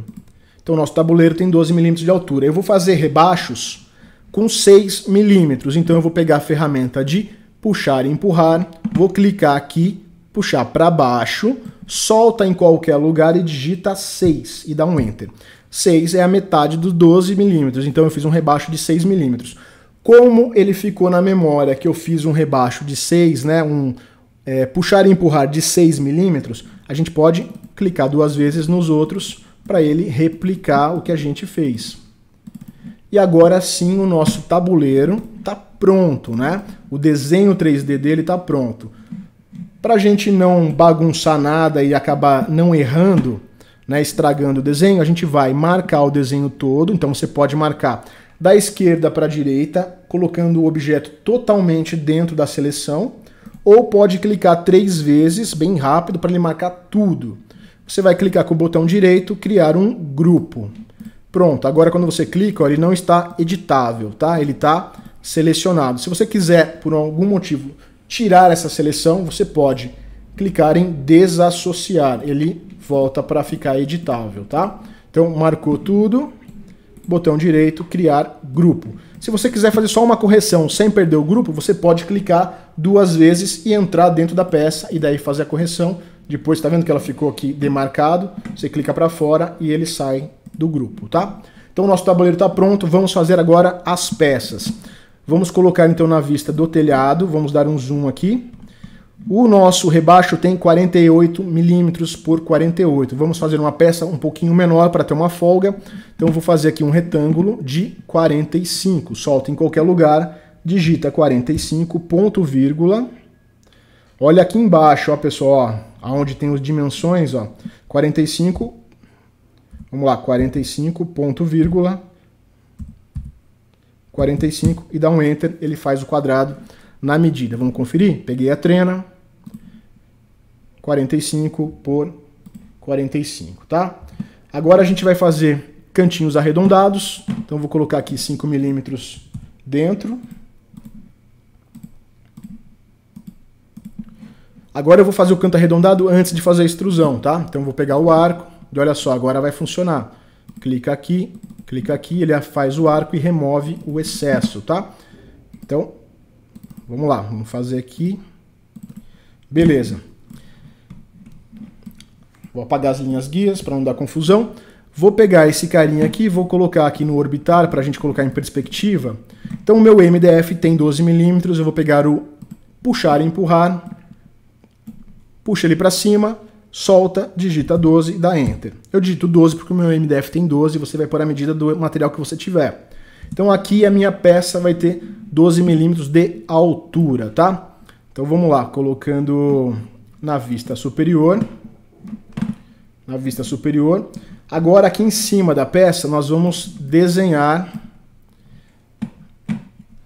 Então, o nosso tabuleiro tem 12 milímetros de altura. Eu vou fazer rebaixos com 6 milímetros. Então, eu vou pegar a ferramenta de puxar e empurrar, vou clicar aqui, puxar para baixo, solta em qualquer lugar e digita 6 e dá um Enter. 6 é a metade dos 12 milímetros, então eu fiz um rebaixo de 6 milímetros. Como ele ficou na memória que eu fiz um rebaixo de 6, né, puxar e empurrar de 6 milímetros, a gente pode clicar 2 vezes nos outros para ele replicar o que a gente fez. E agora sim o nosso tabuleiro está pronto, né? O desenho 3D dele está pronto. Para a gente não bagunçar nada e acabar não errando, né, estragando o desenho, a gente vai marcar o desenho todo. Então você pode marcar da esquerda para a direita, colocando o objeto totalmente dentro da seleção, ou pode clicar 3 vezes, bem rápido, para ele marcar tudo. Você vai clicar com o botão direito, criar um grupo. Pronto, agora quando você clica, ó, ele não está editável, tá? Ele está selecionado. Se você quiser, por algum motivo, tirar essa seleção, você pode clicar em desassociar. Ele volta para ficar editável, tá? Então, marcou tudo, botão direito, criar grupo. Se você quiser fazer só uma correção sem perder o grupo, você pode clicar 2 vezes e entrar dentro da peça e daí fazer a correção. Depois, tá vendo que ela ficou aqui demarcado? Você clica para fora e ele sai do grupo, tá? Então, o nosso tabuleiro está pronto. Vamos fazer agora as peças. Vamos colocar então na vista do telhado. Vamos dar um zoom aqui. O nosso rebaixo tem 48 milímetros por 48. Vamos fazer uma peça um pouquinho menor para ter uma folga. Então eu vou fazer aqui um retângulo de 45. Solta em qualquer lugar, digita 45, ponto, vírgula. Olha aqui embaixo, ó, pessoal, ó, onde tem as dimensões, ó, 45. Vamos lá, 45, ponto, vírgula. 45 e dá um Enter, ele faz o quadrado na medida. Vamos conferir? Peguei a trena, 45 por 45, tá? Agora a gente vai fazer cantinhos arredondados. Então vou colocar aqui 5 milímetros dentro. Agora eu vou fazer o canto arredondado antes de fazer a extrusão, tá? Então eu vou pegar o arco e olha só, agora vai funcionar. Clica aqui, ele faz o arco e remove o excesso, tá? Então, vamos lá, vamos fazer aqui. Beleza. Vou apagar as linhas guias para não dar confusão. Vou pegar esse carinha aqui, vou colocar aqui no orbitar para a gente colocar em perspectiva. Então o meu MDF tem 12 milímetros, eu vou pegar o puxar e empurrar. Puxa ele para cima, solta, digita 12 e dá Enter. Eu digito 12 porque o meu MDF tem 12, você vai pôr a medida do material que você tiver. Então aqui a minha peça vai ter 12 milímetros de altura, tá? Então vamos lá, colocando na vista superior. Na vista superior. Agora aqui em cima da peça nós vamos desenhar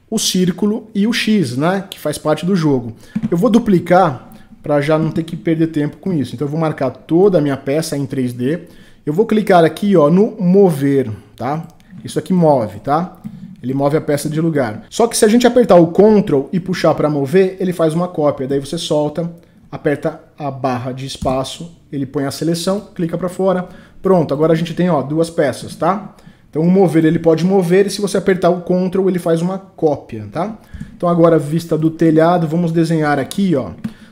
o círculo e o X, né? Que faz parte do jogo. Eu vou duplicar para já não ter que perder tempo com isso. Então eu vou marcar toda a minha peça em 3D. Eu vou clicar aqui, ó, no mover, tá? Isso aqui move, tá? Ele move a peça de lugar. Só que se a gente apertar o Ctrl e puxar para mover, ele faz uma cópia. Daí você solta, aperta a barra de espaço, ele põe a seleção, clica para fora. Pronto, agora a gente tem, ó, 2 peças, tá? Então o mover ele pode mover e se você apertar o Ctrl ele faz uma cópia, tá? Então agora vista do telhado, vamos desenhar aqui, ó.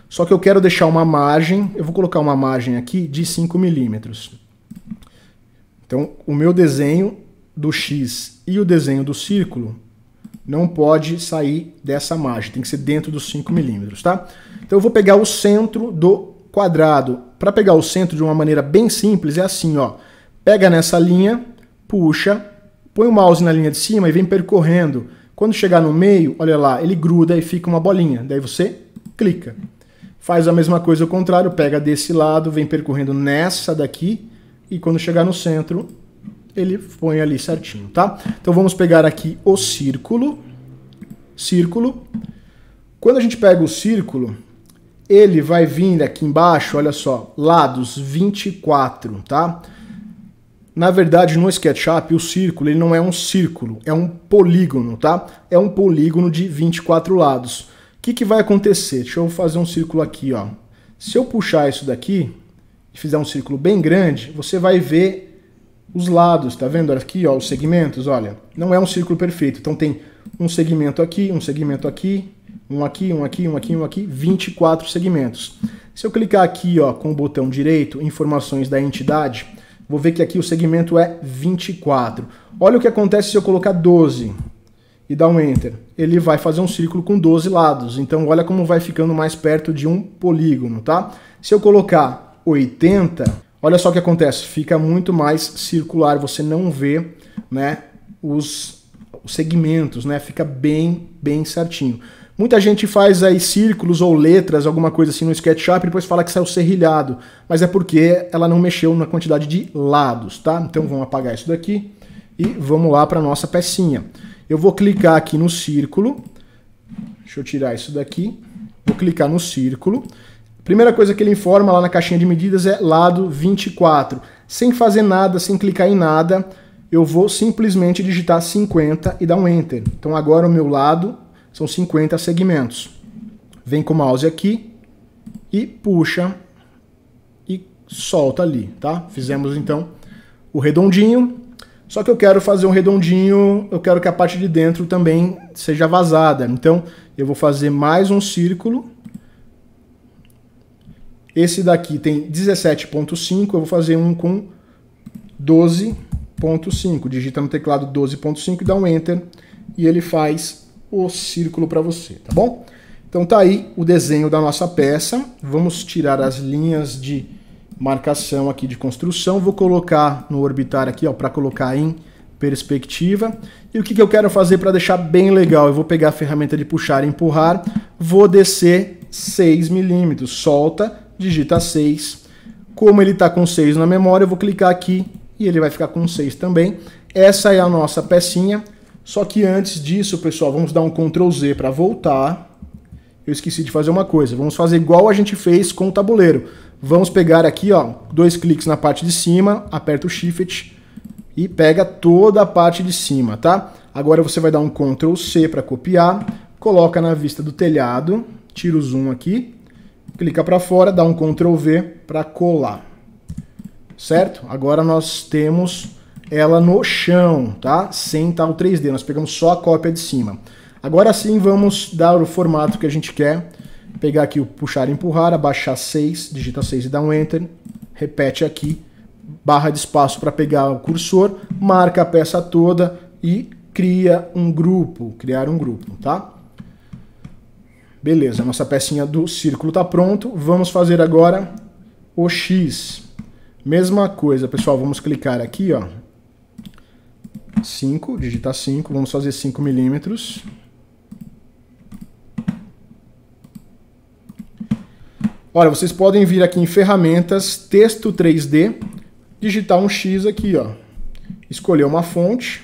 Só que eu quero deixar uma margem, eu vou colocar uma margem aqui de 5 milímetros. Então o meu desenho do X e o desenho do círculo não pode sair dessa margem, tem que ser dentro dos 5 milímetros, tá? Então eu vou pegar o centro do quadrado. Para pegar o centro de uma maneira bem simples é assim, ó. Pega nessa linha, puxa, põe o mouse na linha de cima e vem percorrendo. Quando chegar no meio, olha lá, ele gruda e fica uma bolinha. Daí você clica. Faz a mesma coisa ao contrário, pega desse lado, vem percorrendo nessa daqui e quando chegar no centro, ele põe ali certinho, tá? Então vamos pegar aqui o círculo. Círculo. Quando a gente pega o círculo, ele vai vir aqui embaixo, olha só, lados 24, tá? Na verdade, no SketchUp, o círculo ele não é um círculo, é um polígono, tá? É um polígono de 24 lados. O que vai acontecer? Deixa eu fazer um círculo aqui, ó. Se eu puxar isso daqui e fizer um círculo bem grande, você vai ver os lados, tá vendo aqui, ó, os segmentos, olha. Não é um círculo perfeito, então tem um segmento aqui, um segmento aqui, um aqui, um aqui, um aqui, um aqui, 24 segmentos. Se eu clicar aqui, ó, com o botão direito, informações da entidade, vou ver que aqui o segmento é 24. Olha o que acontece se eu colocar 12 e dar um Enter. Ele vai fazer um círculo com 12 lados. Então olha como vai ficando mais perto de um polígono, tá? Se eu colocar 80, olha só o que acontece. Fica muito mais circular. Você não vê, né, os segmentos, né? Fica bem certinho. Muita gente faz aí círculos ou letras, alguma coisa assim no SketchUp e depois fala que saiu serrilhado, mas é porque ela não mexeu na quantidade de lados, tá? Então vamos apagar isso daqui e vamos lá para a nossa pecinha. Eu vou clicar aqui no círculo, deixa eu tirar isso daqui, vou clicar no círculo. Primeira coisa que ele informa lá na caixinha de medidas é lado 24. Sem fazer nada, sem clicar em nada, eu vou simplesmente digitar 50 e dar um Enter. Então agora o meu lado são 50 segmentos. Vem com o mouse aqui e puxa e solta ali, tá? Fizemos então o redondinho, só que eu quero fazer um redondinho, eu quero que a parte de dentro também seja vazada. Então eu vou fazer mais um círculo. Esse daqui tem 17.5, eu vou fazer um com 12.5. Digita no teclado 12.5 e dá um Enter e ele faz o círculo para você, tá bom? Então tá aí o desenho da nossa peça. Vamos tirar as linhas de marcação aqui de construção. Vou colocar no orbitar aqui, ó, para colocar em perspectiva. E o que eu quero fazer para deixar bem legal? Eu vou pegar a ferramenta de puxar e empurrar, vou descer 6 milímetros, solta, digita 6. Como ele está com 6 na memória, eu vou clicar aqui e ele vai ficar com 6 também. Essa é a nossa pecinha. Só que antes disso, pessoal, vamos dar um Ctrl Z para voltar. Eu esqueci de fazer uma coisa. Vamos fazer igual a gente fez com o tabuleiro. Vamos pegar aqui, ó, 2 cliques na parte de cima, aperta o Shift e pega toda a parte de cima, tá? Agora você vai dar um Ctrl C para copiar, coloca na vista do telhado, tira o zoom aqui, clica para fora, dá um Ctrl V para colar. Certo? Agora nós temos ela no chão, tá? Sem estar o 3D, nós pegamos só a cópia de cima. Agora sim vamos dar o formato que a gente quer. Pegar aqui o puxar e empurrar, abaixar 6, digita 6 e dá um Enter. Repete aqui, barra de espaço para pegar o cursor, marca a peça toda e cria um grupo, criar um grupo, tá? Beleza, nossa pecinha do círculo tá pronto. Vamos fazer agora o X. Mesma coisa, pessoal, vamos clicar aqui, ó. 5, digitar 5, vamos fazer 5 milímetros. Olha, vocês podem vir aqui em ferramentas, texto 3D, digitar um X aqui, ó. Escolher uma fonte.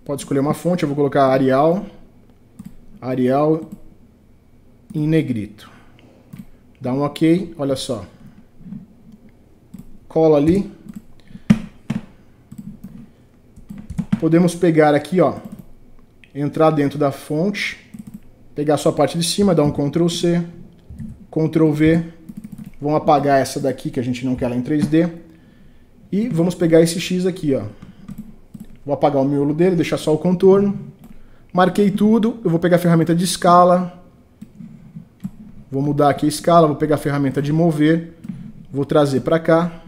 Pode escolher uma fonte, eu vou colocar Arial em negrito. Dá um OK, olha só. Cola ali. Podemos pegar aqui, ó, entrar dentro da fonte, pegar só a parte de cima, dar um Ctrl C, Ctrl V, vamos apagar essa daqui que a gente não quer ela em 3D, e vamos pegar esse X aqui, ó. Vou apagar o miolo dele, deixar só o contorno, marquei tudo, eu vou pegar a ferramenta de escala, vou mudar aqui a escala, vou pegar a ferramenta de mover, vou trazer para cá,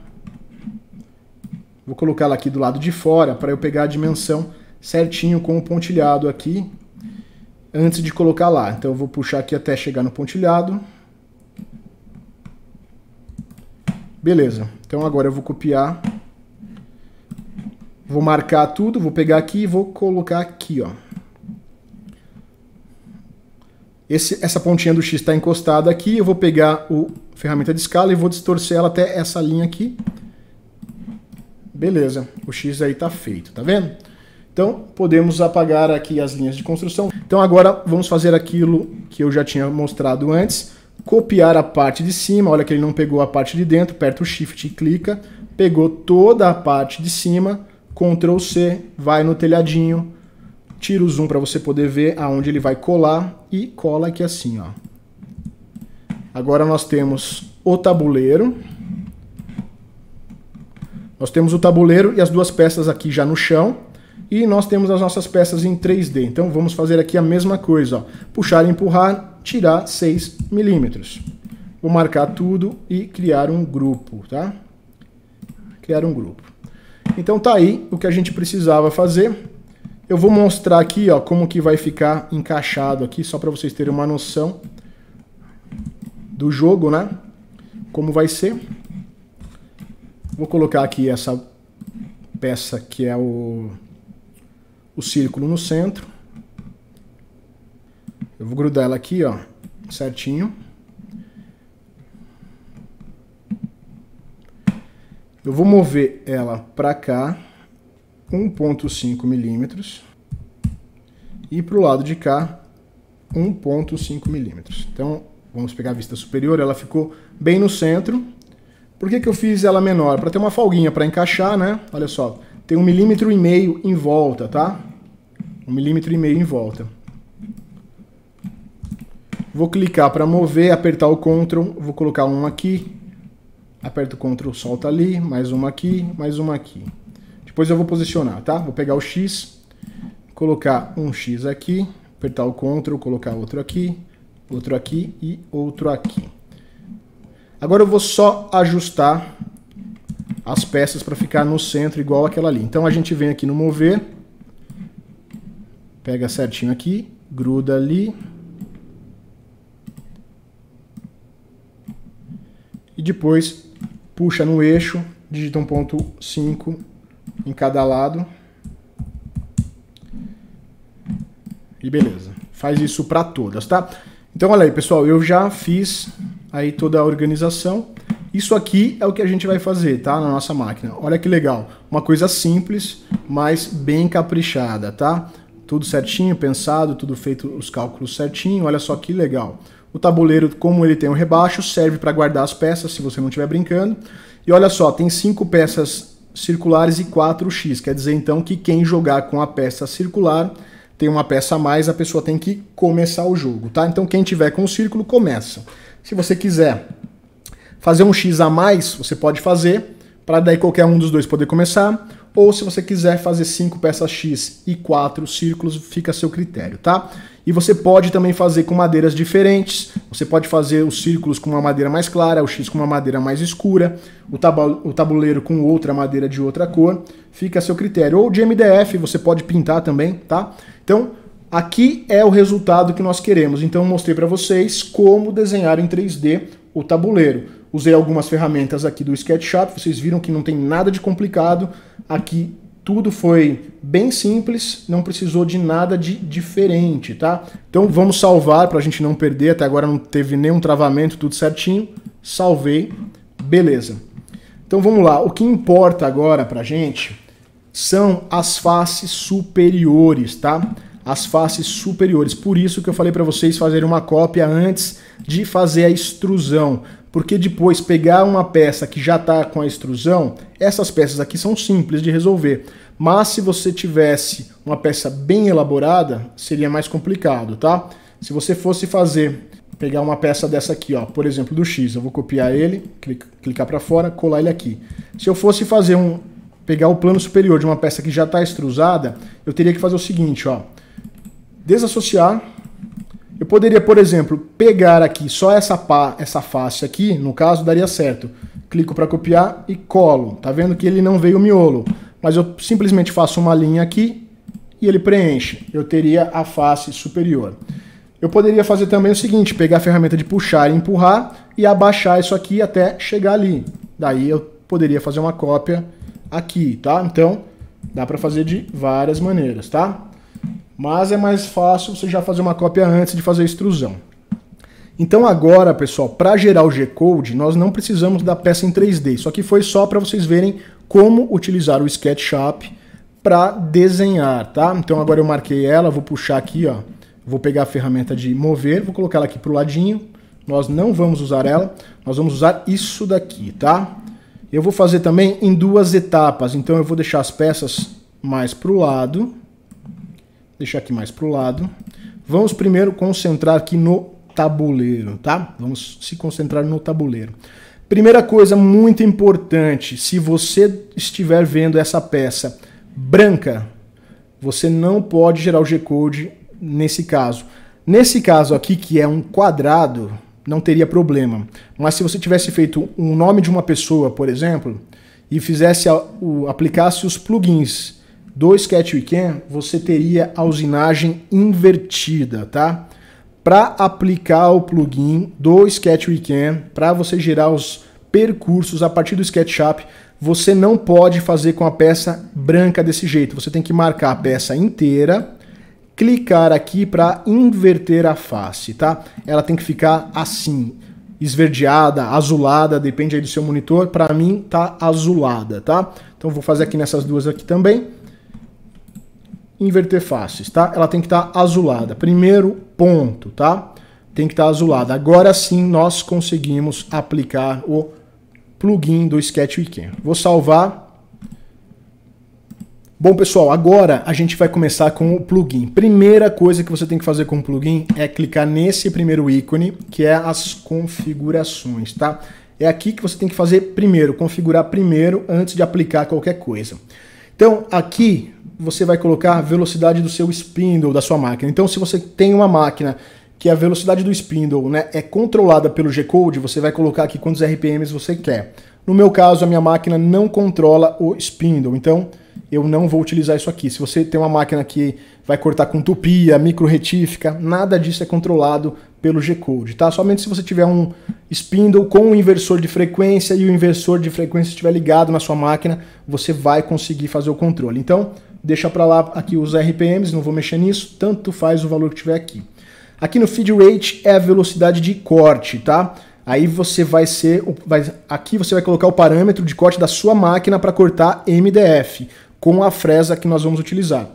vou colocar ela aqui do lado de fora para eu pegar a dimensão certinho com o pontilhado aqui antes de colocar lá. Então eu vou puxar aqui até chegar no pontilhado. Beleza. Então agora eu vou copiar. Vou marcar tudo, vou pegar aqui e vou colocar aqui, ó. Essa pontinha do X está encostada aqui, eu vou pegar a ferramenta de escala e vou distorcer ela até essa linha aqui. Beleza, o X aí tá feito, tá vendo? Então, podemos apagar aqui as linhas de construção. Então agora vamos fazer aquilo que eu já tinha mostrado antes. Copiar a parte de cima, olha que ele não pegou a parte de dentro, aperta o Shift e clica. Pegou toda a parte de cima, Ctrl C, vai no telhadinho, tira o zoom para você poder ver aonde ele vai colar e cola aqui assim, ó. Agora nós temos o tabuleiro. Nós temos o tabuleiro e as duas peças aqui já no chão. E nós temos as nossas peças em 3D. Então vamos fazer aqui a mesma coisa, ó. Puxar e empurrar, tirar 6 milímetros. Vou marcar tudo e criar um grupo, tá? Criar um grupo. Então tá aí o que a gente precisava fazer. Eu vou mostrar aqui, ó, como que vai ficar encaixado aqui, só para vocês terem uma noção do jogo, né? Como vai ser. Vou colocar aqui essa peça que é o círculo no centro. Eu vou grudar ela aqui, ó, certinho. Eu vou mover ela para cá, 1,5 milímetros. E para o lado de cá, 1,5 milímetros. Então, vamos pegar a vista superior, ela ficou bem no centro. Por que eu fiz ela menor? Para ter uma folguinha para encaixar, né? Olha só, tem 1,5 milímetro em volta, tá? 1,5 milímetro em volta. Vou clicar para mover, apertar o Ctrl, vou colocar um aqui. Aperto o Ctrl, solta ali, mais uma aqui, mais uma aqui. Depois eu vou posicionar, tá? Vou pegar o X, colocar um X aqui, apertar o Ctrl, colocar outro aqui e outro aqui. Agora eu vou só ajustar as peças para ficar no centro igual aquela ali. Então a gente vem aqui no mover, pega certinho aqui, gruda ali. E depois puxa no eixo, digita 1,5 em cada lado. E beleza. Faz isso para todas, tá? Então olha aí, pessoal, eu já fiz aí toda a organização. Isso aqui é o que a gente vai fazer, tá? Na nossa máquina. Olha que legal. Uma coisa simples, mas bem caprichada, tá? Tudo certinho, pensado, tudo feito, os cálculos certinho. Olha só que legal. O tabuleiro, como ele tem um rebaixo, serve para guardar as peças, se você não estiver brincando. E olha só, tem 5 peças circulares e 4 X. Quer dizer, então, que quem jogar com a peça circular tem uma peça a mais, a pessoa tem que começar o jogo, tá? Então, quem tiver com o círculo, começa. Se você quiser fazer um X a mais, você pode fazer, para daí qualquer um dos dois poder começar. Ou se você quiser fazer 5 peças X e 4 círculos, fica a seu critério, tá? E você pode também fazer com madeiras diferentes. Você pode fazer os círculos com uma madeira mais clara, o X com uma madeira mais escura, o tabuleiro com outra madeira de outra cor. Fica a seu critério. Ou de MDF, você pode pintar também, tá? Então, aqui é o resultado que nós queremos. Então, eu mostrei para vocês como desenhar em 3D o tabuleiro. Usei algumas ferramentas aqui do SketchUp, vocês viram que não tem nada de complicado. Aqui tudo foi bem simples, não precisou de nada de diferente, tá? Então vamos salvar para a gente não perder, até agora não teve nenhum travamento, tudo certinho. Salvei, beleza. Então vamos lá, o que importa agora pra gente são as faces superiores, tá? As faces superiores, por isso que eu falei para vocês fazerem uma cópia antes de fazer a extrusão. Porque depois pegar uma peça que já está com a extrusão, essas peças aqui são simples de resolver. Mas se você tivesse uma peça bem elaborada, seria mais complicado, tá? Se você fosse pegar uma peça dessa aqui, ó, por exemplo, do X, eu vou copiar ele, clicar para fora, colar ele aqui. Se eu fosse pegar o plano superior de uma peça que já está extrusada, eu teria que fazer o seguinte, ó, desassociar. Eu poderia, por exemplo, pegar aqui só essa face aqui, no caso daria certo. Clico para copiar e colo. Tá vendo que ele não veio o miolo, mas eu simplesmente faço uma linha aqui e ele preenche. Eu teria a face superior. Eu poderia fazer também o seguinte, pegar a ferramenta de puxar e empurrar e abaixar isso aqui até chegar ali. Daí eu poderia fazer uma cópia aqui, tá? Então, dá para fazer de várias maneiras, tá? Mas é mais fácil você já fazer uma cópia antes de fazer a extrusão. Então agora, pessoal, para gerar o G-Code, nós não precisamos da peça em 3D. Isso aqui foi só para vocês verem como utilizar o SketchUp para desenhar, tá? Então agora eu marquei ela, vou puxar aqui, ó. Vou pegar a ferramenta de mover, vou colocar ela aqui pro ladinho. Nós não vamos usar ela, nós vamos usar isso daqui, tá? Eu vou fazer também em 2 etapas, então eu vou deixar as peças mais pro lado. Deixar aqui mais para o lado. Vamos primeiro concentrar aqui no tabuleiro, tá? Vamos se concentrar no tabuleiro. Primeira coisa muito importante, se você estiver vendo essa peça branca, você não pode gerar o G-Code nesse caso. Nesse caso aqui, que é um quadrado, não teria problema. Mas se você tivesse feito um nome de uma pessoa, por exemplo, e aplicasse os plugins do Sketch Weekend, você teria a usinagem invertida, tá? Para aplicar o plugin do Sketch Weekend, para você gerar os percursos a partir do SketchUp, você não pode fazer com a peça branca desse jeito. Você tem que marcar a peça inteira, clicar aqui para inverter a face, tá? Ela tem que ficar assim, esverdeada, azulada, depende aí do seu monitor. Para mim tá azulada, tá? Então vou fazer aqui nessas duas aqui também. Inverter faces, tá? Ela tem que estar azulada. Primeiro ponto, tá? Tem que estar azulada. Agora sim nós conseguimos aplicar o plugin do Sketch Weekend. Vou salvar. Bom, pessoal, agora a gente vai começar com o plugin. Primeira coisa que você tem que fazer com o plugin é clicar nesse primeiro ícone, que é as configurações, tá? É aqui que você tem que fazer primeiro, configurar primeiro antes de aplicar qualquer coisa. Então, aqui você vai colocar a velocidade do seu spindle da sua máquina. Então, se você tem uma máquina que a velocidade do spindle, né, é controlada pelo G-Code, você vai colocar aqui quantos RPMs você quer. No meu caso, a minha máquina não controla o spindle, então eu não vou utilizar isso aqui. Se você tem uma máquina que vai cortar com tupia, micro retífica, nada disso é controlado pelo G-Code, tá? Somente se você tiver um spindle com um inversor de frequência e o inversor de frequência estiver ligado na sua máquina, você vai conseguir fazer o controle. Então, deixa para lá aqui os RPMs, não vou mexer nisso, tanto faz o valor que tiver aqui. Aqui no feed rate é a velocidade de corte, tá? Aí você aqui você vai colocar o parâmetro de corte da sua máquina para cortar MDF, com a fresa que nós vamos utilizar.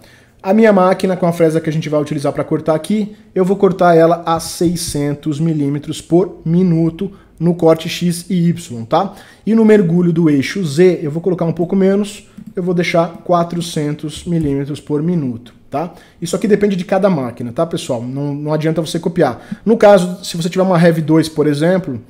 A minha máquina, com a fresa que a gente vai utilizar para cortar aqui, eu vou cortar ela a 600 milímetros por minuto no corte X e Y, tá? E no mergulho do eixo Z, eu vou colocar um pouco menos, eu vou deixar 400 milímetros por minuto, tá? Isso aqui depende de cada máquina, tá, pessoal? Não adianta você copiar. No caso, se você tiver uma Heavy 2, por exemplo,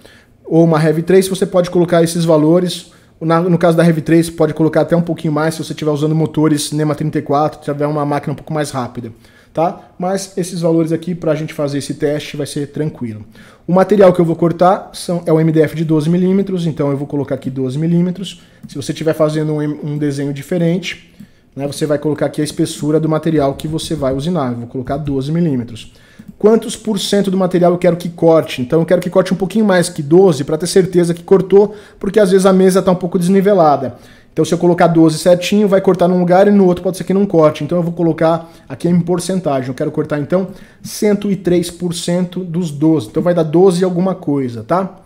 ou uma Heavy 3, você pode colocar esses valores. No caso da Heavy 3, pode colocar até um pouquinho mais se você estiver usando motores NEMA 34, tiver uma máquina um pouco mais rápida, tá? Mas esses valores aqui, para a gente fazer esse teste, vai ser tranquilo. O material que eu vou cortar é o MDF de 12 milímetros, então eu vou colocar aqui 12 milímetros. Se você estiver fazendo um desenho diferente, né, você vai colocar aqui a espessura do material que você vai usinar. Eu vou colocar 12 milímetros. Quantos por cento do material eu quero que corte? Então eu quero que corte um pouquinho mais que 12 para ter certeza que cortou, porque às vezes a mesa está um pouco desnivelada. Então se eu colocar 12 certinho, vai cortar num lugar e no outro pode ser que não corte. Então eu vou colocar aqui em porcentagem. Eu quero cortar então 103% dos 12. Então vai dar 12 alguma coisa, tá?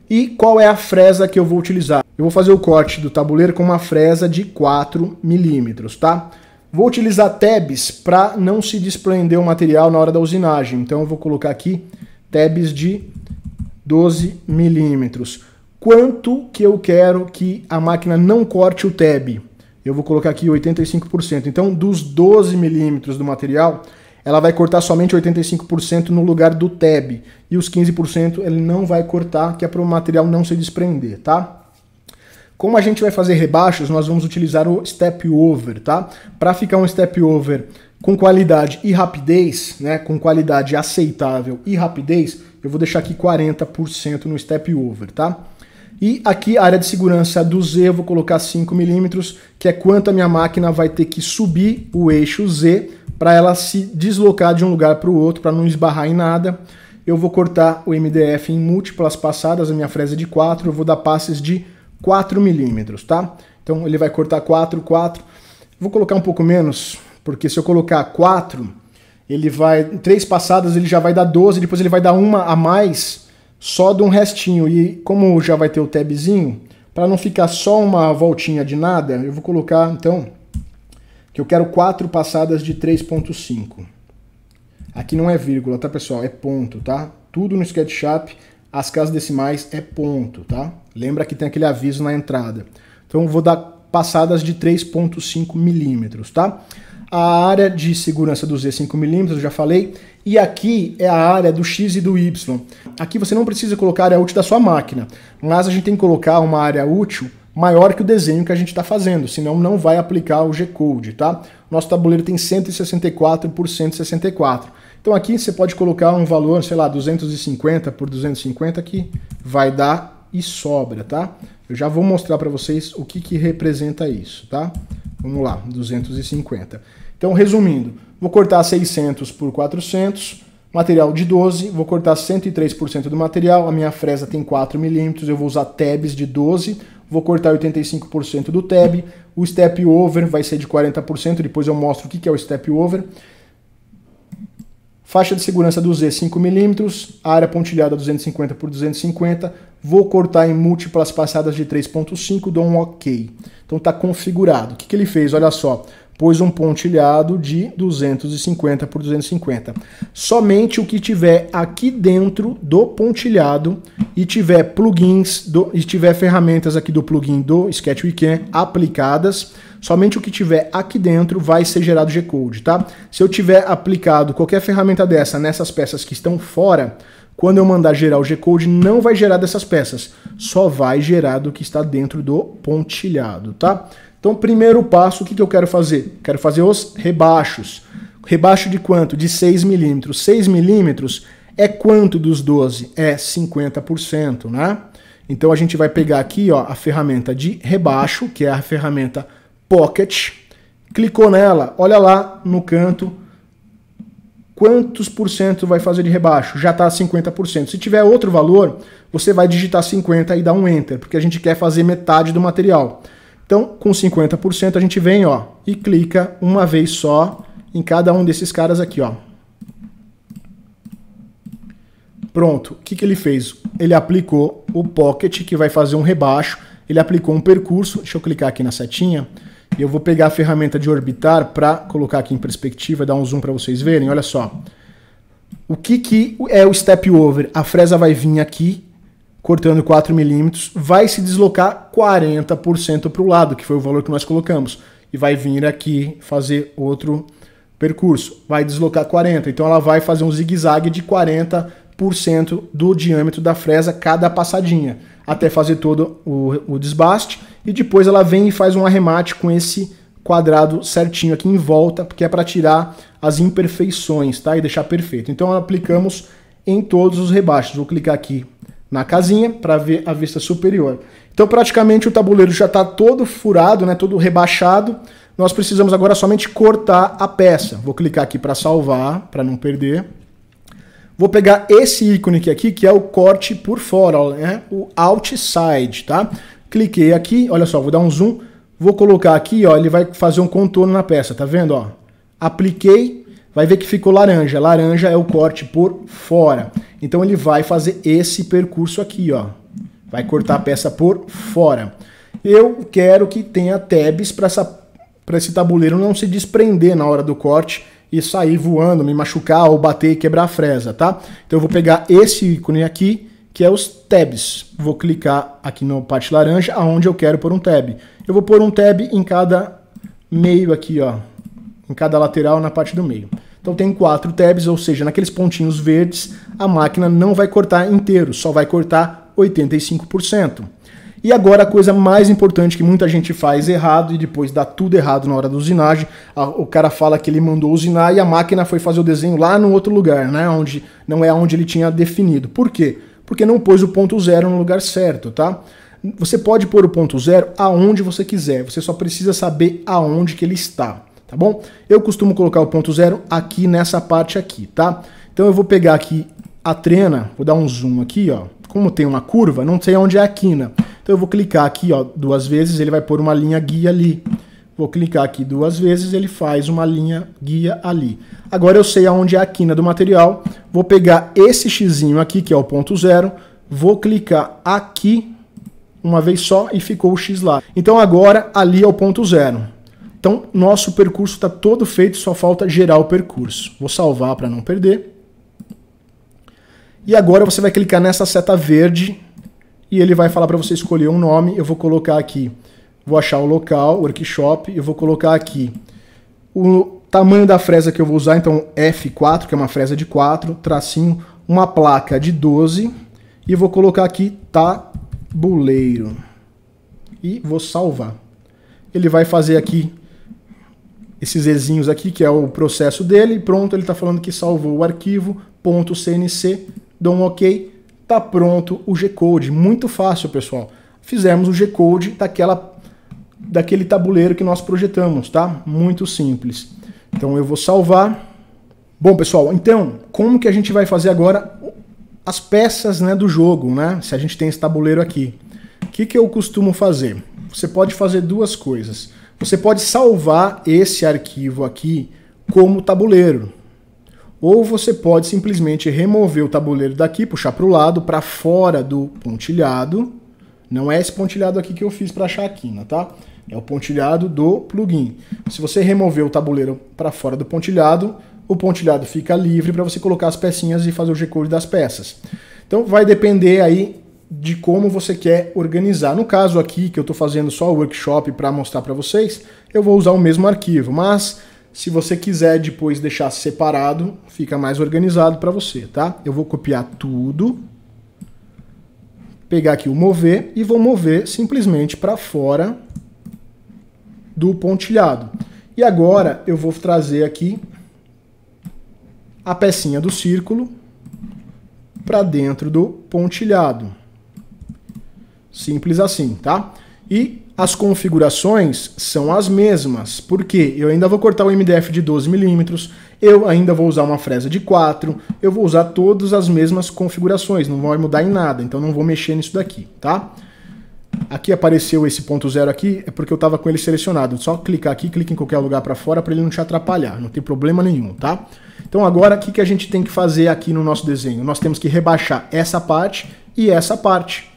E qual é a fresa que eu vou utilizar? Eu vou fazer o corte do tabuleiro com uma fresa de 4 milímetros, tá? Vou utilizar tabs para não se desprender o material na hora da usinagem. Então eu vou colocar aqui tabs de 12 milímetros. Quanto que eu quero que a máquina não corte o tab? Eu vou colocar aqui 85%. Então dos 12 milímetros do material, ela vai cortar somente 85% no lugar do tab. E os 15% ele não vai cortar, que é para o material não se desprender, tá? Como a gente vai fazer rebaixos, nós vamos utilizar o Step Over, tá? Para ficar um Step Over com qualidade e rapidez, né? Com qualidade aceitável e rapidez, eu vou deixar aqui 40% no Step Over, tá? E aqui a área de segurança do Z eu vou colocar 5 milímetros, que é quanto a minha máquina vai ter que subir o eixo Z para ela se deslocar de um lugar para o outro, para não esbarrar em nada. Eu vou cortar o MDF em múltiplas passadas, a minha fresa é de 4, eu vou dar passes de 4 milímetros, tá? Então ele vai cortar 4. Vou colocar um pouco menos, porque se eu colocar 4, ele vai, 3 passadas ele já vai dar 12, depois ele vai dar uma a mais, só de um restinho. E como já vai ter o tabzinho, para não ficar só uma voltinha de nada, eu vou colocar, então, que eu quero 4 passadas de 3.5. Aqui não é vírgula, tá, pessoal? É ponto, tá? Tudo no SketchUp, as casas decimais é ponto, tá? Lembra que tem aquele aviso na entrada. Então eu vou dar passadas de 3.5 milímetros, tá? A área de segurança do Z 5 milímetros, eu já falei. E aqui é a área do X e do Y. Aqui você não precisa colocar a área útil da sua máquina, mas a gente tem que colocar uma área útil maior que o desenho que a gente está fazendo, senão não vai aplicar o G-Code, tá? Nosso tabuleiro tem 164 por 164. Então aqui você pode colocar um valor, sei lá, 250 por 250 que vai dar e sobra, tá? Eu já vou mostrar para vocês o que representa isso, tá? Vamos lá, 250. Então, resumindo, vou cortar 600 por 400, material de 12, vou cortar 103% do material, a minha fresa tem 4 milímetros, eu vou usar tabs de 12, vou cortar 85% do tab, o Step Over vai ser de 40%, depois eu mostro o que é o Step Over. Faixa de segurança do Z 5 mm, área pontilhada 250 por 250, vou cortar em múltiplas passadas de 3.5, dou um OK. Então está configurado. O que ele fez? Olha só, pôs um pontilhado de 250 por 250. Somente o que tiver aqui dentro do pontilhado e tiver plugins, e tiver ferramentas aqui do plugin do Sketch Weekend aplicadas, somente o que tiver aqui dentro vai ser gerado G-Code, tá? Se eu tiver aplicado qualquer ferramenta dessa nessas peças que estão fora, quando eu mandar gerar o G-Code, não vai gerar dessas peças, só vai gerar do que está dentro do pontilhado, tá? Então, primeiro passo, o que eu quero fazer? Quero fazer os rebaixos. Rebaixo de quanto? De 6 mm. 6 mm é quanto dos 12? É 50%, né? Então, a gente vai pegar aqui, ó, a ferramenta de rebaixo, que é a ferramenta Pocket. Clicou nela, olha lá no canto, quantos por cento vai fazer de rebaixo? Já está 50%. Se tiver outro valor, você vai digitar 50 e dar um Enter, porque a gente quer fazer metade do material. Então, com 50% a gente vem, ó, e clica uma vez só em cada um desses caras aqui, ó. Pronto. O que ele fez? Ele aplicou o Pocket, que vai fazer um rebaixo. Ele aplicou um percurso. Deixa eu clicar aqui na setinha. E eu vou pegar a ferramenta de orbitar para colocar aqui em perspectiva, dar um zoom para vocês verem. Olha só. O que é o step over? A fresa vai vir aqui, cortando 4 mm, vai se deslocar 40% para o lado, que foi o valor que nós colocamos. E vai vir aqui fazer outro percurso. Vai deslocar 40%. Então ela vai fazer um zigue-zague de 40% do diâmetro da fresa cada passadinha, até fazer todo o desbaste. E depois ela vem e faz um arremate com esse quadrado certinho aqui em volta, porque é para tirar as imperfeições, tá? E deixar perfeito. Então aplicamos em todos os rebaixos. Vou clicar aqui na casinha para ver a vista superior. Então praticamente o tabuleiro já está todo furado, né, todo rebaixado. Nós precisamos agora somente cortar a peça. Vou clicar aqui para salvar, para não perder. Vou pegar esse ícone aqui, que é o corte por fora, né, o outside, tá? Cliquei aqui, olha só, vou dar um zoom. Vou colocar aqui, ó, ele vai fazer um contorno na peça, tá vendo, ó? Apliquei. Vai ver que ficou laranja. Laranja é o corte por fora. Então ele vai fazer esse percurso aqui, ó. Vai cortar a peça por fora. Eu quero que tenha tabs para esse tabuleiro não se desprender na hora do corte e sair voando, me machucar ou bater e quebrar a fresa, tá? Então eu vou pegar esse ícone aqui, que é os tabs. Vou clicar aqui na parte laranja, aonde eu quero pôr um tab. Eu vou pôr um tab em cada meio aqui, ó. Em cada lateral na parte do meio. Então tem 4 tabs, ou seja, naqueles pontinhos verdes, a máquina não vai cortar inteiro, só vai cortar 85%. E agora a coisa mais importante que muita gente faz errado e depois dá tudo errado na hora da usinagem. O cara fala que ele mandou usinar e a máquina foi fazer o desenho lá no outro lugar, né? Onde não é onde ele tinha definido. Por quê? Porque não pôs o ponto zero no lugar certo, tá? Você pode pôr o ponto zero aonde você quiser, você só precisa saber aonde que ele está. Tá bom? Eu costumo colocar o ponto zero aqui nessa parte aqui, tá? Então eu vou pegar aqui a trena, vou dar um zoom aqui, ó. Como tem uma curva, não sei onde é a quina. Então eu vou clicar aqui, ó, 2 vezes, ele vai pôr uma linha guia ali. Vou clicar aqui 2 vezes, ele faz uma linha guia ali. Agora eu sei aonde é a quina do material. Vou pegar esse xizinho aqui, que é o ponto zero, vou clicar aqui uma vez só e ficou o X lá. Então agora ali é o ponto zero. Então, nosso percurso está todo feito, só falta gerar o percurso. Vou salvar para não perder. E agora você vai clicar nessa seta verde e ele vai falar para você escolher um nome. Eu vou colocar aqui, vou achar o local, workshop, eu vou colocar aqui o tamanho da fresa que eu vou usar, então F4, que é uma fresa de 4, tracinho, uma placa de 12 e vou colocar aqui tabuleiro. E vou salvar. Ele vai fazer aqui esses Ezinhos aqui, que é o processo dele, pronto, ele está falando que salvou o arquivo, .cnc, dou um OK, tá pronto o G-Code, muito fácil, pessoal. Fizemos o G-Code daquele tabuleiro que nós projetamos, tá? Muito simples. Então eu vou salvar. Bom, pessoal, então, como que a gente vai fazer agora as peças, né, do jogo, né? Se a gente tem esse tabuleiro aqui. O que eu costumo fazer? Você pode fazer 2 coisas. Você pode salvar esse arquivo aqui como tabuleiro. Ou você pode simplesmente remover o tabuleiro daqui, puxar para o lado, para fora do pontilhado. Não é esse pontilhado aqui que eu fiz para achar a quina, tá? É o pontilhado do plugin. Se você remover o tabuleiro para fora do pontilhado, o pontilhado fica livre para você colocar as pecinhas e fazer o G-code das peças. Então vai depender aí de como você quer organizar. No caso aqui, que eu estou fazendo só o workshop para mostrar para vocês, eu vou usar o mesmo arquivo, mas se você quiser depois deixar separado, fica mais organizado para você, tá? Eu vou copiar tudo, pegar aqui o mover e vou mover simplesmente para fora do pontilhado. E agora eu vou trazer aqui a pecinha do círculo para dentro do pontilhado. Simples assim, tá? E as configurações são as mesmas, porque eu ainda vou cortar o MDF de 12 mm, eu ainda vou usar uma fresa de 4, eu vou usar todas as mesmas configurações, não vai mudar em nada, então não vou mexer nisso daqui, tá? Aqui apareceu esse ponto zero aqui, é porque eu estava com ele selecionado. Só clicar aqui, clica em qualquer lugar para fora para ele não te atrapalhar, não tem problema nenhum, tá? Então agora o que a gente tem que fazer aqui no nosso desenho? Nós temos que rebaixar essa parte e essa parte.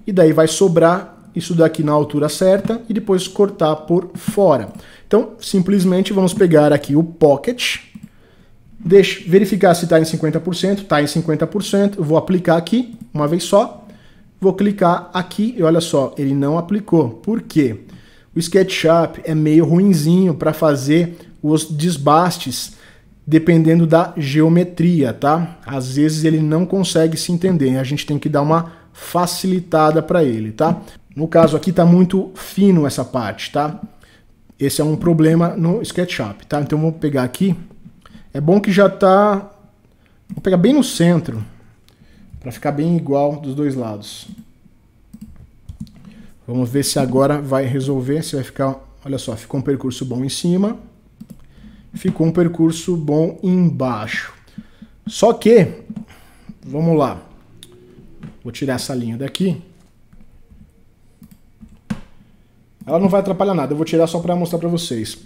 E daí vai sobrar isso daqui na altura certa e depois cortar por fora. Então simplesmente vamos pegar aqui o pocket, verificar se está em 50%, está em 50%, eu vou aplicar aqui uma vez só. Vou clicar aqui e olha só, ele não aplicou. Por quê? O SketchUp é meio ruinzinho para fazer os desbastes dependendo da geometria, tá? Às vezes ele não consegue se entender, a gente tem que dar uma facilitada para ele, tá? No caso aqui tá muito fino essa parte, tá? Esse é um problema no SketchUp, tá? Então vou pegar aqui. É bom que já tá... Vou pegar bem no centro, para ficar bem igual dos dois lados. Vamos ver se agora vai resolver, se vai ficar... Olha só, ficou um percurso bom em cima, ficou um percurso bom embaixo. Só que, vamos lá, vou tirar essa linha daqui. Ela não vai atrapalhar nada, eu vou tirar só para mostrar para vocês.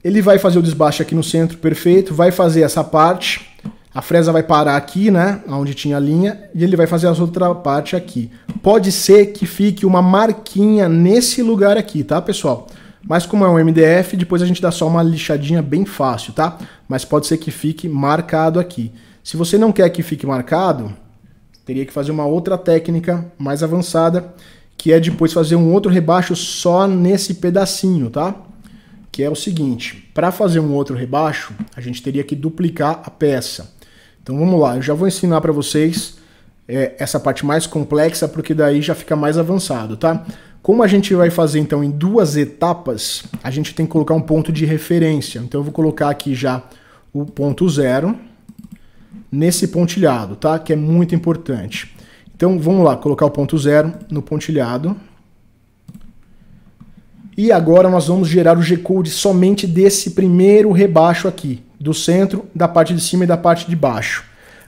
Ele vai fazer o desbaste aqui no centro, perfeito, vai fazer essa parte... A fresa vai parar aqui, né, onde tinha a linha, e ele vai fazer a outra parte aqui. Pode ser que fique uma marquinha nesse lugar aqui, tá, pessoal? Mas como é um MDF, depois a gente dá só uma lixadinha bem fácil, tá? Mas pode ser que fique marcado aqui. Se você não quer que fique marcado, teria que fazer uma outra técnica mais avançada, que é depois fazer um outro rebaixo só nesse pedacinho, tá? Que é o seguinte, para fazer um outro rebaixo, a gente teria que duplicar a peça. Então vamos lá, eu já vou ensinar para vocês essa parte mais complexa, porque daí já fica mais avançado, tá? Como a gente vai fazer então em duas etapas, a gente tem que colocar um ponto de referência. Então eu vou colocar aqui já o ponto zero nesse pontilhado, tá? Que é muito importante. Então vamos lá, colocar o ponto zero no pontilhado. E agora nós vamos gerar o G-code somente desse primeiro rebaixo aqui, do centro, da parte de cima e da parte de baixo.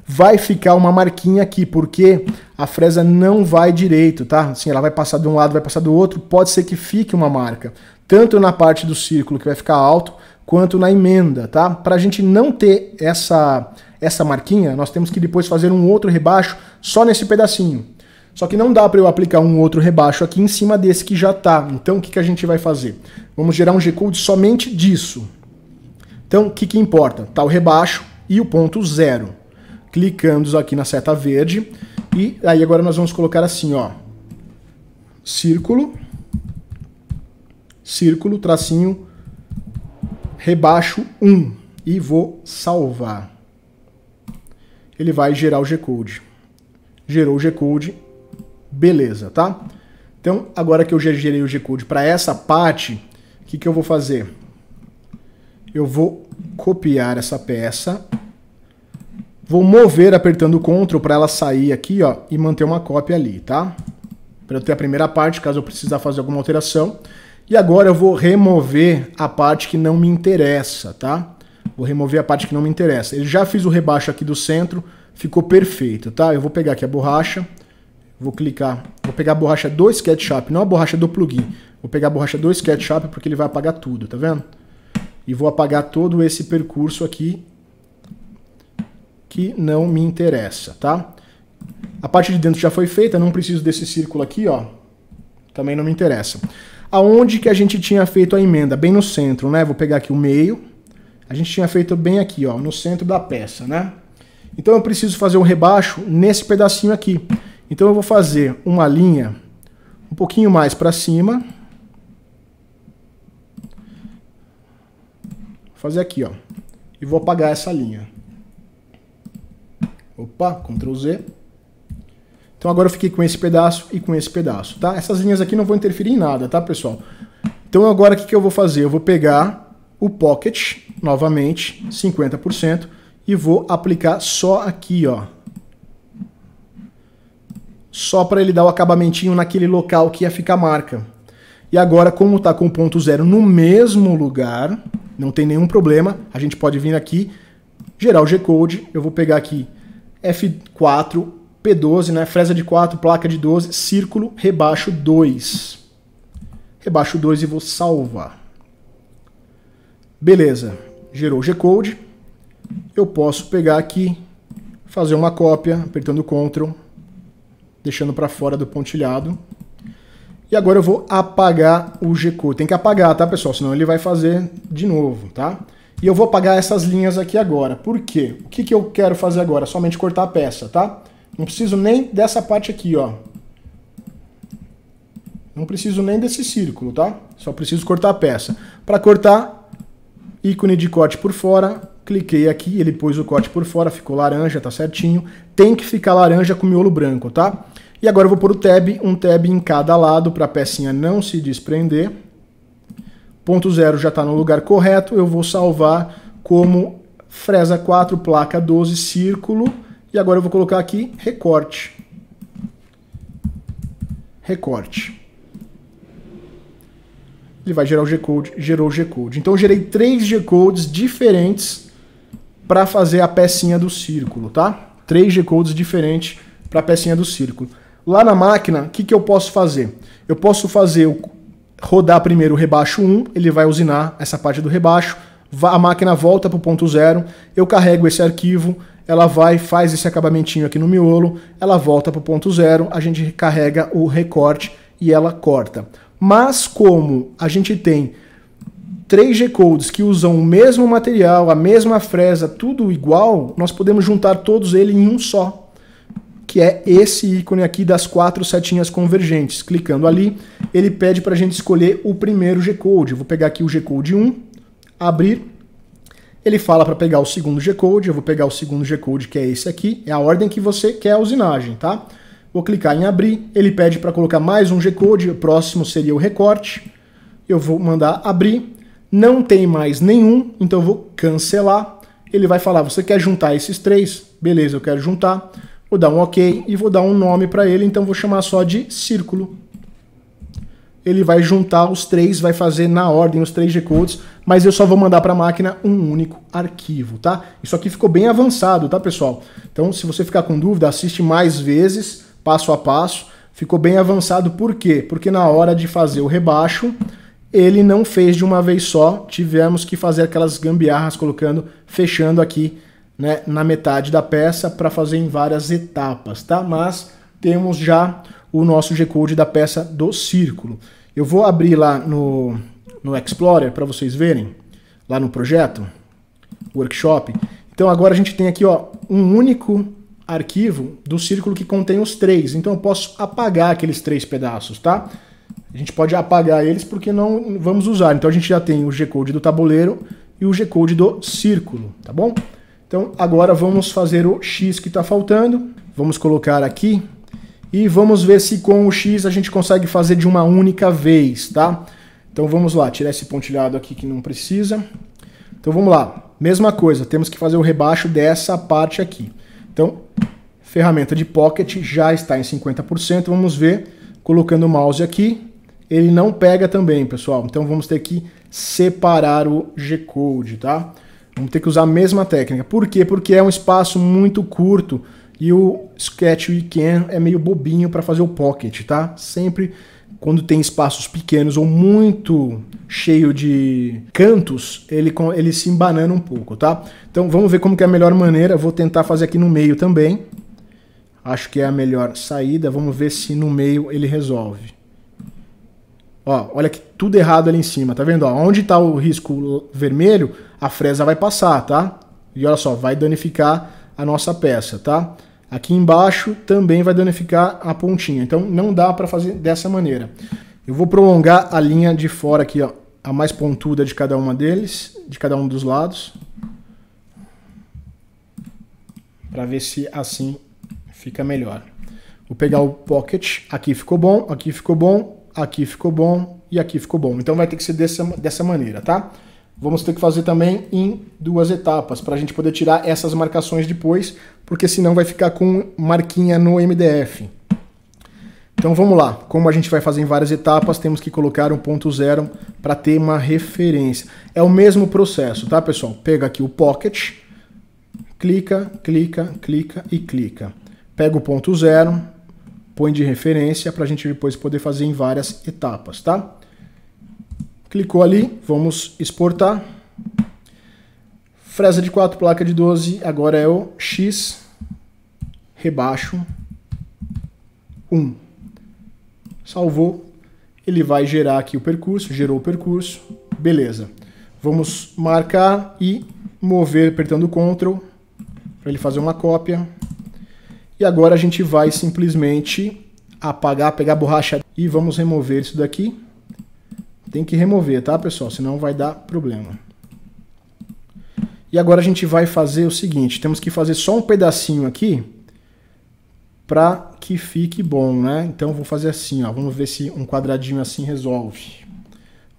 Vai ficar uma marquinha aqui, porque a fresa não vai direito, tá? Assim, ela vai passar de um lado, vai passar do outro, pode ser que fique uma marca. Tanto na parte do círculo, que vai ficar alto, quanto na emenda, tá? Para a gente não ter essa marquinha, nós temos que depois fazer um outro rebaixo só nesse pedacinho. Só que não dá para eu aplicar um outro rebaixo aqui em cima desse que já está. Então o que a gente vai fazer? Vamos gerar um G-code somente disso. Então o que importa? Tá o rebaixo e o ponto zero. Clicando aqui na seta verde. E aí agora nós vamos colocar assim, ó. Círculo. Círculo, tracinho, rebaixo 1. E vou salvar. Ele vai gerar o G-code. Gerou o G-code. Beleza, tá? Então, agora que eu já gerei o G-code para essa parte, o que eu vou fazer? Eu vou copiar essa peça, vou mover apertando Ctrl para ela sair aqui, ó, e manter uma cópia ali, tá? Para eu ter a primeira parte, caso eu precisar fazer alguma alteração. E agora eu vou remover a parte que não me interessa, tá? Vou remover a parte que não me interessa. Eu já fiz o rebaixo aqui do centro, ficou perfeito, tá? Eu vou pegar aqui a borracha. Vou clicar, vou pegar a borracha do SketchUp, não a borracha do plugin. Vou pegar a borracha do SketchUp porque ele vai apagar tudo, tá vendo? E vou apagar todo esse percurso aqui que não me interessa, tá? A parte de dentro já foi feita, não preciso desse círculo aqui, ó. Também não me interessa. Aonde que a gente tinha feito a emenda? Bem no centro, né? Vou pegar aqui o meio. A gente tinha feito bem aqui, ó, no centro da peça, né? Então eu preciso fazer um rebaixo nesse pedacinho aqui. Então eu vou fazer uma linha um pouquinho mais para cima. Vou fazer aqui, ó. E vou apagar essa linha. Opa, Ctrl Z. Então agora eu fiquei com esse pedaço e com esse pedaço, tá? Essas linhas aqui não vão interferir em nada, tá, pessoal? Então agora o que eu vou fazer? Eu vou pegar o Pocket, novamente, 50%, e vou aplicar só aqui, ó. Só para ele dar o acabamentinho naquele local que ia ficar a marca. E agora, como tá com o ponto zero no mesmo lugar, não tem nenhum problema, a gente pode vir aqui, gerar o G-Code, eu vou pegar aqui F4, P12, né, fresa de 4, placa de 12, círculo, rebaixo 2. Rebaixo 2 e vou salvar. Beleza, gerou o G-Code. Eu posso pegar aqui, fazer uma cópia, apertando Ctrl, deixando para fora do pontilhado. E agora eu vou apagar o G-Code. Tem que apagar, tá, pessoal? Senão ele vai fazer de novo, tá? E eu vou apagar essas linhas aqui agora. Por quê? O que eu quero fazer agora? Somente cortar a peça, tá? Não preciso nem dessa parte aqui, ó. Não preciso nem desse círculo, tá? Só preciso cortar a peça. Para cortar, ícone de corte por fora, cliquei aqui, ele pôs o corte por fora, ficou laranja, tá certinho. Tem que ficar laranja com miolo branco, tá? E agora eu vou pôr o tab, um tab em cada lado para a pecinha não se desprender. Ponto zero já está no lugar correto, eu vou salvar como fresa 4, placa 12, círculo. E agora eu vou colocar aqui recorte. Recorte. Ele vai gerar o G-Code, gerou o G-Code. Então eu gerei 3 G-Codes diferentes para fazer a pecinha do círculo, tá? 3 G-Codes diferentes para a pecinha do círculo. Lá na máquina, o que eu posso fazer? Eu posso rodar primeiro o rebaixo 1, ele vai usinar essa parte do rebaixo, a máquina volta para o ponto zero, eu carrego esse arquivo, ela vai, faz esse acabamentinho aqui no miolo, ela volta para o ponto zero, a gente carrega o recorte e ela corta. Mas como a gente tem 3 G-Codes que usam o mesmo material, a mesma fresa, tudo igual, nós podemos juntar todos eles em um só, que é esse ícone aqui das 4 setinhas convergentes. Clicando ali, ele pede para a gente escolher o primeiro G-Code. Eu vou pegar aqui o G-Code 1, abrir. Ele fala para pegar o segundo G-Code, eu vou pegar o segundo G-Code, que é esse aqui, é a ordem que você quer a usinagem, tá? Vou clicar em abrir, ele pede para colocar mais um G-Code, o próximo seria o recorte. Eu vou mandar abrir, não tem mais nenhum, então eu vou cancelar. Ele vai falar, você quer juntar esses 3? Beleza, eu quero juntar. Vou dar um OK e vou dar um nome para ele, então vou chamar só de círculo. Ele vai juntar os 3, vai fazer na ordem os 3 G-Codes, mas eu só vou mandar para a máquina um único arquivo, tá? Isso aqui ficou bem avançado, tá, pessoal? Então, se você ficar com dúvida, assiste mais vezes, passo a passo. Ficou bem avançado, por quê? Porque na hora de fazer o rebaixo, ele não fez de uma vez só, tivemos que fazer aquelas gambiarras, fechando aqui, né, na metade da peça para fazer em várias etapas, tá? Mas temos já o nosso G-Code da peça do círculo. Eu vou abrir lá no Explorer para vocês verem, lá no projeto, workshop. Então agora a gente tem aqui, ó, um único arquivo do círculo que contém os 3. Então eu posso apagar aqueles 3 pedaços, tá? A gente pode apagar eles porque não vamos usar. Então a gente já tem o G-Code do tabuleiro e o G-Code do círculo, tá bom? Então agora vamos fazer o X que está faltando. Vamos colocar aqui e vamos ver se com o X a gente consegue fazer de uma única vez, tá? Então vamos lá, tirar esse pontilhado aqui que não precisa. Então vamos lá, mesma coisa, temos que fazer o rebaixo dessa parte aqui. Então, ferramenta de Pocket já está em 50%, vamos ver, colocando o mouse aqui, ele não pega também, pessoal. Então vamos ter que separar o G-Code, tá? Vamos ter que usar a mesma técnica. Por quê? Porque é um espaço muito curto e o Sketch Weekend é meio bobinho para fazer o Pocket, tá? Sempre quando tem espaços pequenos ou muito cheio de cantos, ele se embanana um pouco, tá? Então vamos ver como que é a melhor maneira. Vou tentar fazer aqui no meio também. Acho que é a melhor saída. Vamos ver se no meio ele resolve. Ó, olha que tudo errado ali em cima, tá vendo? Ó, onde está o risco vermelho, a fresa vai passar, tá? E olha só, vai danificar a nossa peça, tá? Aqui embaixo também vai danificar a pontinha. Então não dá para fazer dessa maneira. Eu vou prolongar a linha de fora aqui, ó, a mais pontuda de cada uma deles, de cada um dos lados, para ver se assim fica melhor. Vou pegar o pocket, aqui ficou bom, aqui ficou bom, aqui ficou bom e aqui ficou bom. Então vai ter que ser dessa maneira, tá? Vamos ter que fazer também em 2 etapas, para a gente poder tirar essas marcações depois, porque senão vai ficar com marquinha no MDF. Então vamos lá, como a gente vai fazer em várias etapas, temos que colocar um ponto zero para ter uma referência. É o mesmo processo, tá, pessoal? Pega aqui o pocket, clica, clica, clica e clica. Pega o ponto zero, põe de referência para a gente depois poder fazer em várias etapas, tá? Clicou ali, vamos exportar. Fresa de 4, placa de 12, agora é o X, rebaixo, 1. Salvou, ele vai gerar aqui o percurso, gerou o percurso, beleza. Vamos marcar e mover apertando Ctrl, para ele fazer uma cópia. E agora a gente vai simplesmente apagar, pegar a borracha e vamos remover isso daqui. Tem que remover, tá, pessoal? Senão vai dar problema. E agora a gente vai fazer o seguinte, temos que fazer só um pedacinho aqui para que fique bom, né? Então vou fazer assim, ó, vamos ver se um quadradinho assim resolve.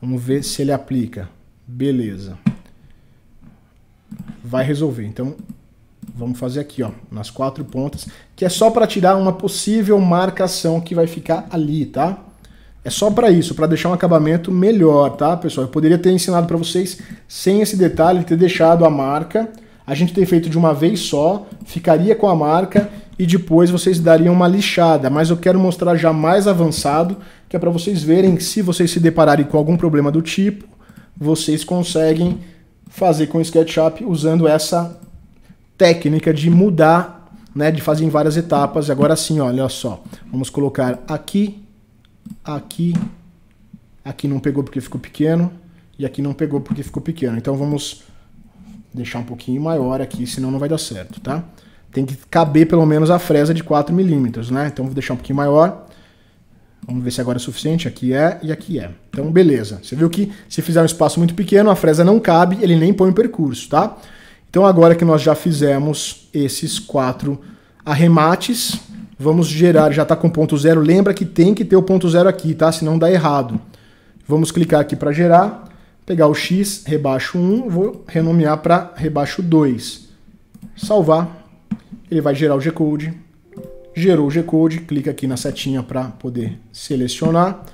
Vamos ver se ele aplica. Beleza. Vai resolver. Então vamos fazer aqui, ó, nas 4 pontas, que é só para tirar uma possível marcação que vai ficar ali, tá? É só para isso, para deixar um acabamento melhor, tá, pessoal? Eu poderia ter ensinado para vocês sem esse detalhe, ter deixado a marca. A gente ter feito de uma vez só, ficaria com a marca e depois vocês dariam uma lixada. Mas eu quero mostrar já mais avançado, que é para vocês verem, se vocês se depararem com algum problema do tipo, vocês conseguem fazer com o SketchUp usando essa técnica de mudar, né, de fazer em várias etapas. Agora sim, olha só, vamos colocar aqui, aqui, aqui não pegou porque ficou pequeno, e aqui não pegou porque ficou pequeno. Então vamos deixar um pouquinho maior aqui, senão não vai dar certo, tá? Tem que caber pelo menos a fresa de 4 milímetros, né? Então vou deixar um pouquinho maior. Vamos ver se agora é suficiente. Aqui é e aqui é. Então beleza. Você viu que se fizer um espaço muito pequeno, a fresa não cabe, ele nem põe o percurso, tá? Então agora que nós já fizemos esses 4 arremates, vamos gerar, já está com ponto zero. Lembra que tem que ter o ponto zero aqui, tá? Senão dá errado. Vamos clicar aqui para gerar, pegar o X, rebaixo 1, vou renomear para rebaixo 2. Salvar. Ele vai gerar o G-Code. Gerou o G-Code, clica aqui na setinha para poder selecionar.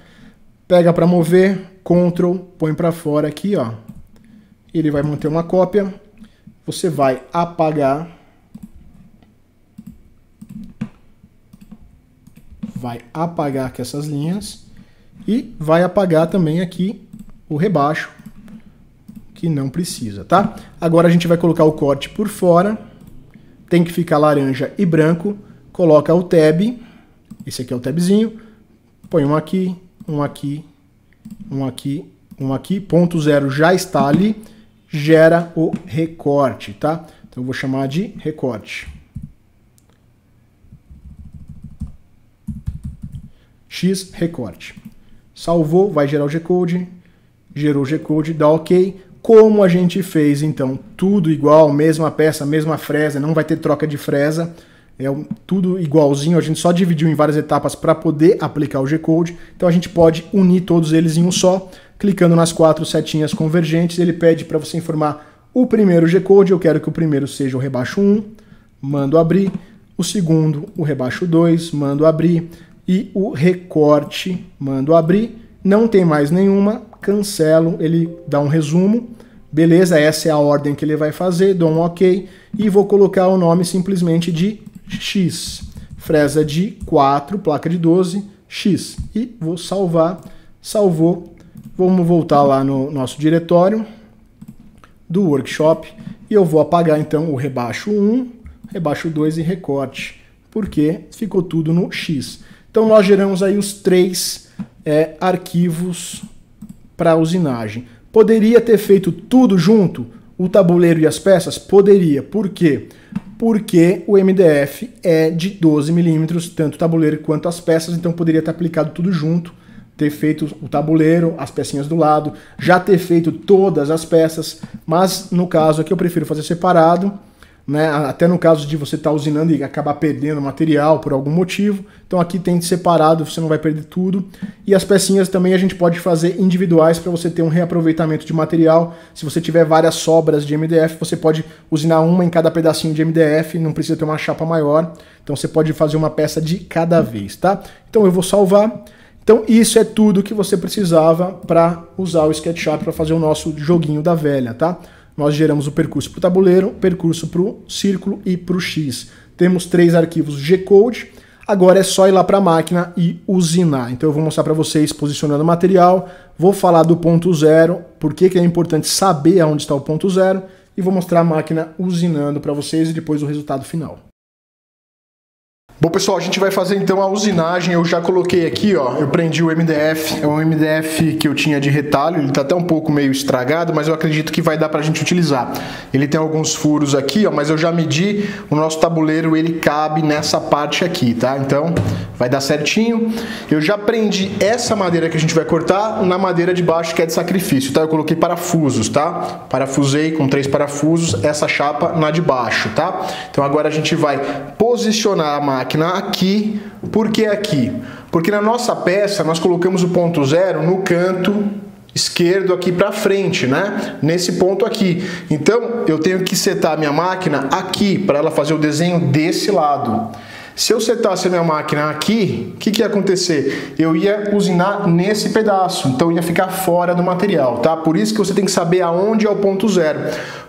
Pega para mover, Ctrl, põe para fora aqui, ó. Ele vai manter uma cópia. Você vai apagar. Vai apagar aqui essas linhas. E vai apagar também aqui o rebaixo, que não precisa, tá? Agora a gente vai colocar o corte por fora. Tem que ficar laranja e branco. Coloca o tab. Esse aqui é o tabzinho. Põe um aqui, um aqui, um aqui, um aqui. Ponto zero já está ali. Gera o recorte, tá? Então eu vou chamar de recorte. X recorte. Salvou, vai gerar o G-Code. Gerou o G-Code, dá OK. Como a gente fez, então, tudo igual, mesma peça, mesma fresa, não vai ter troca de fresa. É tudo igualzinho, a gente só dividiu em várias etapas para poder aplicar o G-Code. Então a gente pode unir todos eles em um só, clicando nas 4 setinhas convergentes. Ele pede para você informar o primeiro G-Code. Eu quero que o primeiro seja o rebaixo 1, mando abrir. O segundo, o rebaixo 2, mando abrir. E o recorte, mando abrir. Não tem mais nenhuma, cancelo, ele dá um resumo. Beleza, essa é a ordem que ele vai fazer, dou um OK. E vou colocar o nome simplesmente de X. Fresa de 4, placa de 12, X. E vou salvar. Salvou. Vamos voltar lá no nosso diretório do workshop e eu vou apagar então o rebaixo 1, rebaixo 2 e recorte, porque ficou tudo no X. Então nós geramos aí os 3 arquivos para usinagem. Poderia ter feito tudo junto, o tabuleiro e as peças? Poderia. Por quê? Porque o MDF é de 12 milímetros, tanto o tabuleiro quanto as peças, então poderia ter aplicado tudo junto, ter feito o tabuleiro, as pecinhas do lado, já ter feito todas as peças, mas no caso aqui eu prefiro fazer separado, né? Até no caso de você estar usinando e acabar perdendo material por algum motivo, então aqui tem separado, você não vai perder tudo. E as pecinhas também a gente pode fazer individuais para você ter um reaproveitamento de material. Se você tiver várias sobras de MDF, você pode usinar uma em cada pedacinho de MDF, não precisa ter uma chapa maior, então você pode fazer uma peça de cada vez, tá? Então eu vou salvar. Então isso é tudo que você precisava para usar o SketchUp para fazer o nosso joguinho da velha, tá? Nós geramos o percurso para o tabuleiro, percurso para o círculo e para o X. Temos 3 arquivos G-Code, agora é só ir lá para a máquina e usinar. Então eu vou mostrar para vocês posicionando o material, vou falar do ponto zero, por que é importante saber aonde está o ponto zero, e vou mostrar a máquina usinando para vocês e depois o resultado final. Bom, pessoal, a gente vai fazer então a usinagem. Eu já coloquei aqui, ó, eu prendi o MDF, é um MDF que eu tinha de retalho, ele tá até um pouco meio estragado, mas eu acredito que vai dar pra gente utilizar. Ele tem alguns furos aqui, ó, mas eu já medi, o nosso tabuleiro, ele cabe nessa parte aqui, tá? Então, vai dar certinho. Eu já prendi essa madeira que a gente vai cortar na madeira de baixo, que é de sacrifício, tá? Eu coloquei parafusos, tá? Parafusei com 3 parafusos essa chapa na de baixo, tá? Então agora a gente vai posicionar a máquina aqui. Por que aqui? Porque na nossa peça nós colocamos o ponto zero no canto esquerdo aqui para frente, né? Nesse ponto aqui. Então eu tenho que setar a minha máquina aqui para ela fazer o desenho desse lado. Se eu setasse a minha máquina aqui, o que ia acontecer? Eu ia usinar nesse pedaço, então ia ficar fora do material, tá? Por isso que você tem que saber aonde é o ponto zero.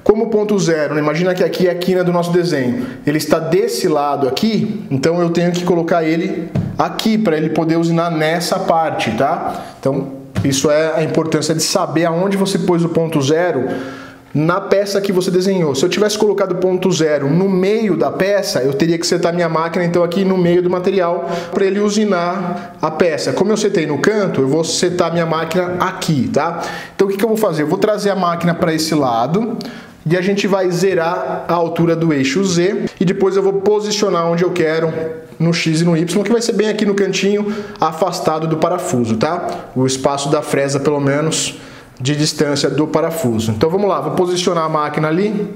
Como o ponto zero, imagina que aqui é a quina do nosso desenho, ele está desse lado aqui, então eu tenho que colocar ele aqui para ele poder usinar nessa parte, tá? Então isso é a importância de saber aonde você pôs o ponto zero na peça que você desenhou. Se eu tivesse colocado o ponto zero no meio da peça, eu teria que setar minha máquina então aqui no meio do material para ele usinar a peça. Como eu setei no canto, eu vou setar minha máquina aqui, tá? Então o que eu vou fazer? Eu vou trazer a máquina para esse lado e a gente vai zerar a altura do eixo Z e depois eu vou posicionar onde eu quero no X e no Y, que vai ser bem aqui no cantinho, afastado do parafuso, tá? O espaço da fresa, pelo menos, de distância do parafuso. Então vamos lá, vou posicionar a máquina ali.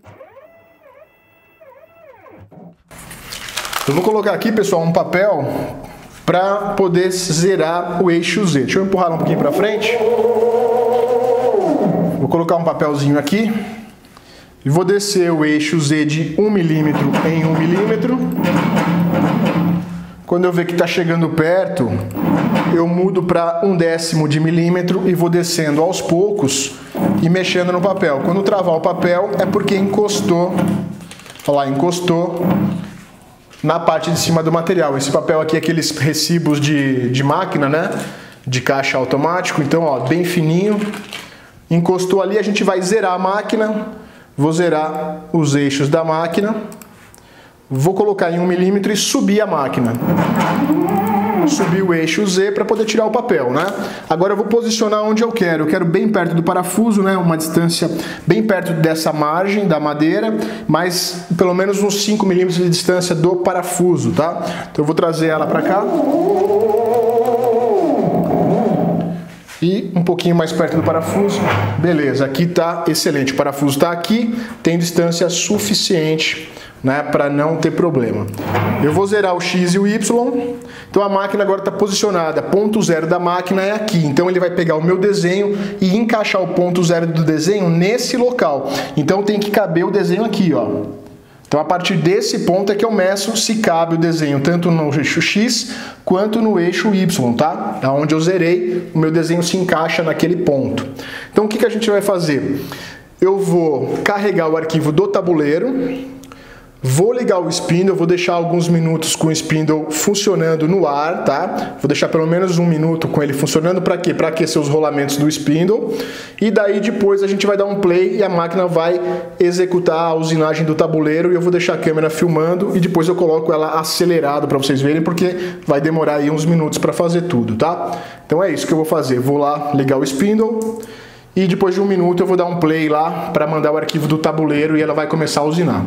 Eu vou colocar aqui, pessoal, um papel para poder zerar o eixo Z. Deixa eu empurrar um pouquinho para frente. Vou colocar um papelzinho aqui e vou descer o eixo Z de 1 milímetro em 1 milímetro. Quando eu ver que está chegando perto, eu mudo para 1/10 de milímetro e vou descendo aos poucos e mexendo no papel. Quando travar o papel é porque encostou, olha lá, encostou na parte de cima do material. Esse papel aqui é aqueles recibos de máquina, né? De caixa automático. Então, ó, bem fininho. Encostou ali, a gente vai zerar a máquina. Vou zerar os eixos da máquina. Vou colocar em 1 milímetro e subir a máquina. Subir o eixo Z para poder tirar o papel, né? Agora eu vou posicionar onde eu quero. Eu quero bem perto do parafuso, né? Uma distância bem perto dessa margem da madeira, mas pelo menos uns 5 milímetros de distância do parafuso, tá? Então eu vou trazer ela para cá. E um pouquinho mais perto do parafuso. Beleza, aqui tá excelente. O parafuso está aqui, tem distância suficiente, né, para não ter problema. Eu vou zerar o X e o Y. Então a máquina agora está posicionada. Ponto zero da máquina é aqui. Então ele vai pegar o meu desenho e encaixar o ponto zero do desenho nesse local. Então tem que caber o desenho aqui, ó. Então a partir desse ponto é que eu meço se cabe o desenho tanto no eixo X quanto no eixo Y, tá? Aonde eu zerei, o meu desenho se encaixa naquele ponto. Então o que a gente vai fazer? Eu vou carregar o arquivo do tabuleiro, Vou ligar o spindle, vou deixar alguns minutos com o spindle funcionando no ar, tá? Vou deixar pelo menos 1 minuto com ele funcionando, para quê? Para aquecer os rolamentos do spindle. E daí depois a gente vai dar um play e a máquina vai executar a usinagem do tabuleiro e eu vou deixar a câmera filmando e depois eu coloco ela acelerado para vocês verem, porque vai demorar aí uns minutos para fazer tudo, tá? Então é isso que eu vou fazer. Vou lá ligar o spindle e depois de 1 minuto eu vou dar um play lá para mandar o arquivo do tabuleiro e ela vai começar a usinar.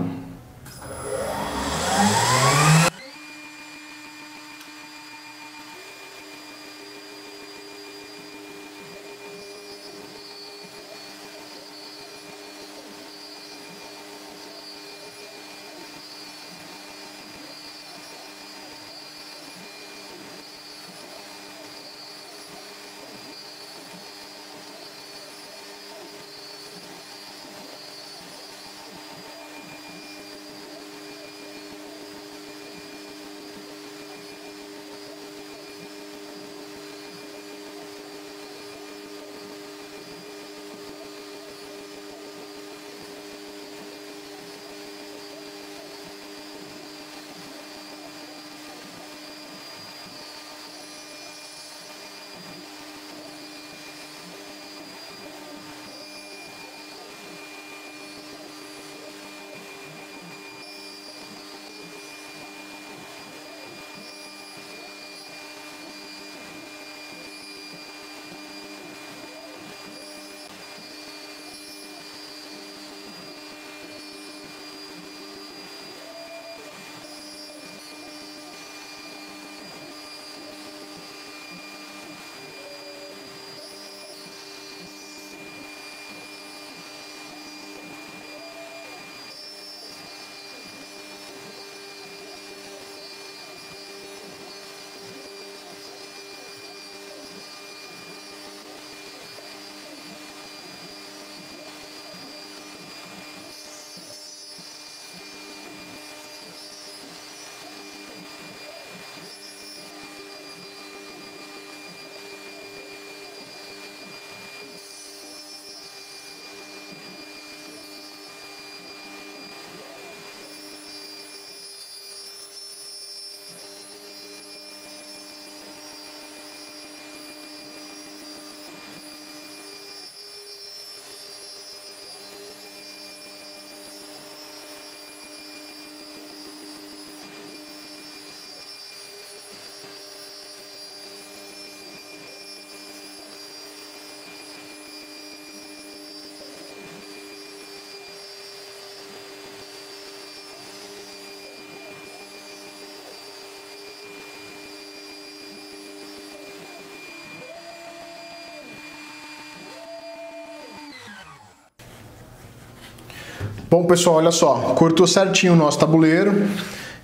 Bom, pessoal, olha só, cortou certinho o nosso tabuleiro.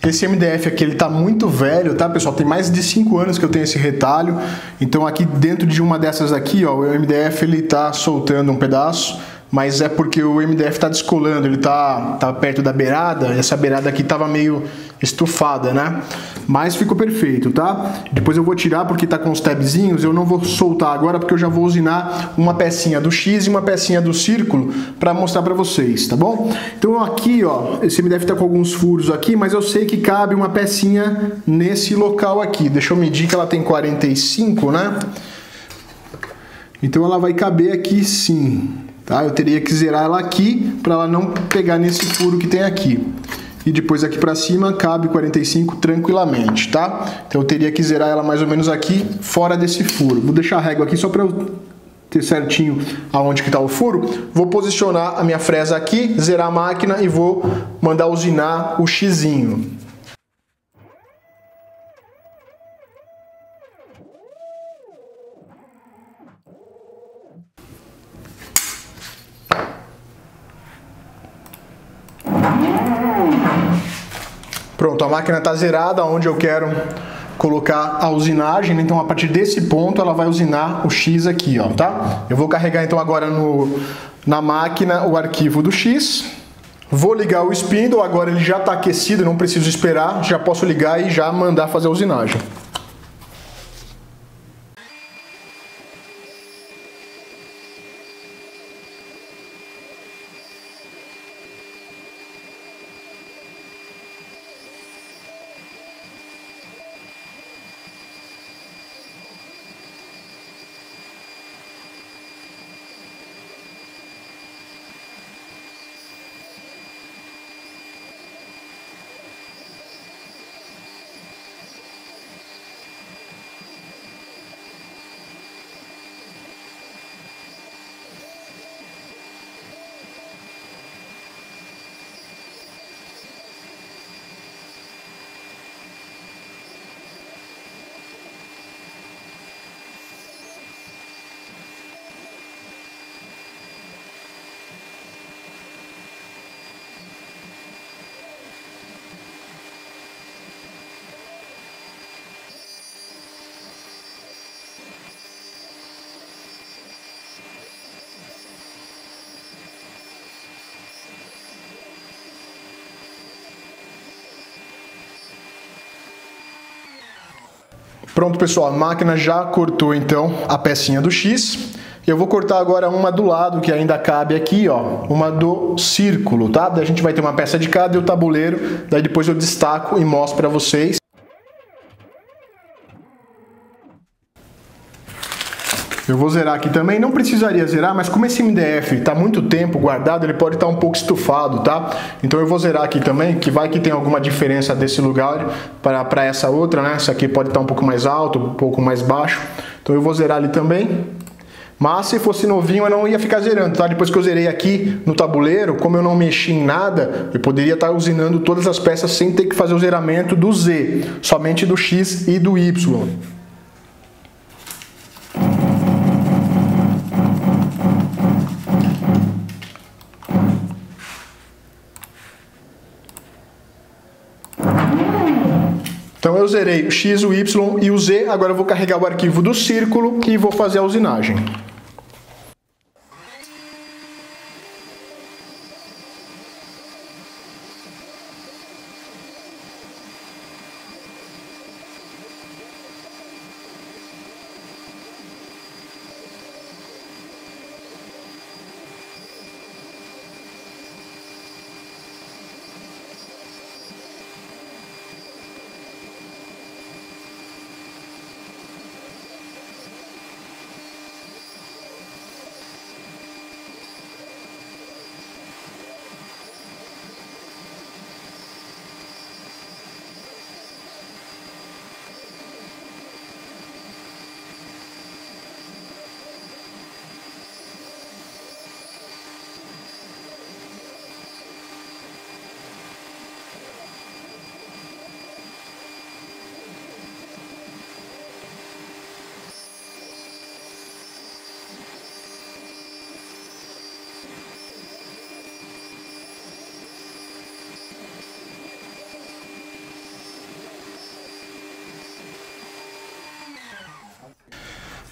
Esse MDF aqui, ele tá muito velho, tá, pessoal? Tem mais de 5 anos que eu tenho esse retalho. Então aqui dentro de uma dessas aqui, ó, o MDF ele tá soltando um pedaço, mas é porque o MDF tá descolando, ele tá perto da beirada, e essa beirada aqui tava meio estufada, né? Mas ficou perfeito, tá? Depois eu vou tirar porque tá com os tabzinhos, eu não vou soltar agora porque eu já vou usinar uma pecinha do X e uma pecinha do círculo para mostrar para vocês, tá bom? Então aqui, ó, esse MDF tá com alguns furos aqui, mas eu sei que cabe uma pecinha nesse local aqui. Deixa eu medir que ela tem 45, né? Então ela vai caber aqui sim, tá? Eu teria que zerar ela aqui para ela não pegar nesse furo que tem aqui. E depois aqui para cima cabe 45 tranquilamente, tá? Então eu teria que zerar ela mais ou menos aqui, fora desse furo. Vou deixar a régua aqui só para eu ter certinho aonde que tá o furo. Vou posicionar a minha fresa aqui, zerar a máquina e vou mandar usinar o xizinho. Pronto, a máquina está zerada onde eu quero colocar a usinagem, então a partir desse ponto ela vai usinar o X aqui, ó, tá? Eu vou carregar então agora na máquina o arquivo do X, vou ligar o spindle, agora ele já está aquecido, não preciso esperar, já posso ligar e já mandar fazer a usinagem. Pronto, pessoal, a máquina já cortou então a pecinha do X. Eu vou cortar agora uma do lado, que ainda cabe aqui, ó, uma do círculo, tá? Daí a gente vai ter uma peça de cada e o tabuleiro, daí depois eu destaco e mostro pra vocês. Eu vou zerar aqui também, não precisaria zerar, mas como esse MDF está muito tempo guardado, ele pode estar um pouco estufado, tá? Então eu vou zerar aqui também, que vai que tem alguma diferença desse lugar para essa outra, né? Essa aqui pode estar um pouco mais alto, um pouco mais baixo. Então eu vou zerar ali também. Mas se fosse novinho eu não ia ficar zerando, tá? Depois que eu zerei aqui no tabuleiro, como eu não mexi em nada, eu poderia estar usinando todas as peças sem ter que fazer o zeramento do Z, somente do X e do Y. Então eu zerei o X, o Y e o Z, agora eu vou carregar o arquivo do círculo e vou fazer a usinagem.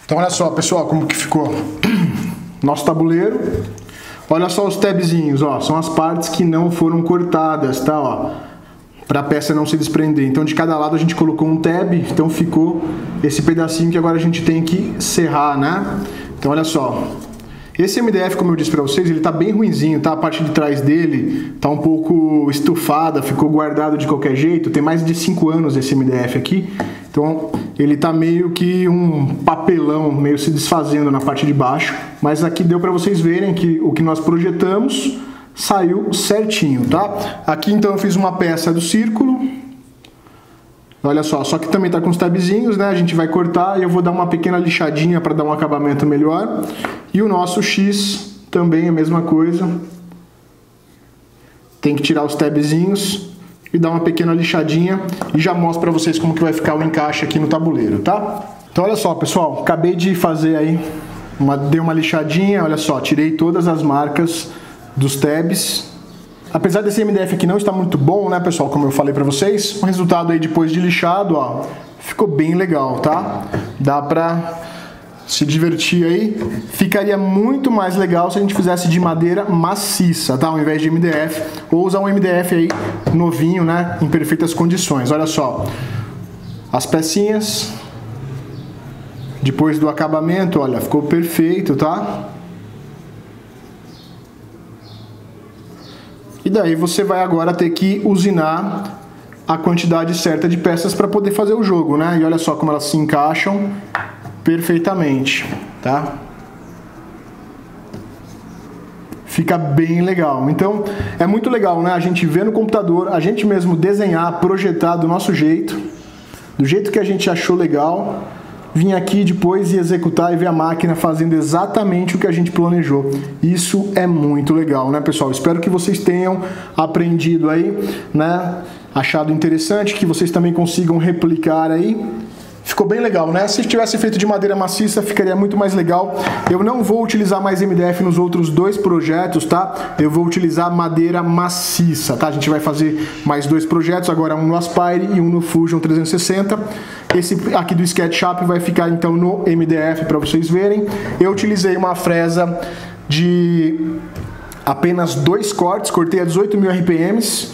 Então olha só, pessoal, como que ficou nosso tabuleiro. Olha só os tabzinhos, ó, são as partes que não foram cortadas, tá, ó, para a peça não se desprender. Então de cada lado a gente colocou um tab, então ficou esse pedacinho que agora a gente tem que serrar, né? Então olha só, esse MDF, como eu disse para vocês, ele tá bem ruinzinho, tá? A parte de trás dele tá um pouco estufada, ficou guardado de qualquer jeito. Tem mais de 5 anos esse MDF aqui, então ele tá meio que um papelão, meio se desfazendo na parte de baixo. Mas aqui deu para vocês verem que o que nós projetamos saiu certinho, tá? Aqui então eu fiz uma peça do círculo. Olha só que também tá com os tabzinhos, né? A gente vai cortar e eu vou dar uma pequena lixadinha para dar um acabamento melhor. E o nosso X também é a mesma coisa. Tem que tirar os tabzinhos e dar uma pequena lixadinha e já mostro para vocês como que vai ficar o encaixe aqui no tabuleiro, tá? Então olha só, pessoal, acabei de fazer aí, dei uma lixadinha, olha só, tirei todas as marcas dos tabs. Apesar desse MDF aqui não estar muito bom, né, pessoal, como eu falei pra vocês, o resultado aí depois de lixado, ó, ficou bem legal, tá? Dá pra se divertir aí. Ficaria muito mais legal se a gente fizesse de madeira maciça, tá? Ao invés de MDF, ou usar um MDF aí novinho, né, em perfeitas condições. Olha só, as pecinhas, depois do acabamento, olha, ficou perfeito, tá? E daí você vai agora ter que usinar a quantidade certa de peças para poder fazer o jogo, né? E olha só como elas se encaixam perfeitamente, tá? Fica bem legal. Então, é muito legal, né? A gente ver no computador, a gente mesmo desenhar, projetar do nosso jeito, do jeito que a gente achou legal, vir aqui depois e executar e ver a máquina fazendo exatamente o que a gente planejou. Isso é muito legal, né, pessoal? Espero que vocês tenham aprendido aí, né? Achado interessante, que vocês também consigam replicar aí. Ficou bem legal, né? Se tivesse feito de madeira maciça, ficaria muito mais legal. Eu não vou utilizar mais MDF nos outros dois projetos, tá? Eu vou utilizar madeira maciça, tá? A gente vai fazer mais dois projetos, agora um no Aspire e um no Fusion 360. Esse aqui do SketchUp vai ficar então no MDF para vocês verem. Eu utilizei uma fresa de apenas 2 cortes, cortei a 18.000 RPMs.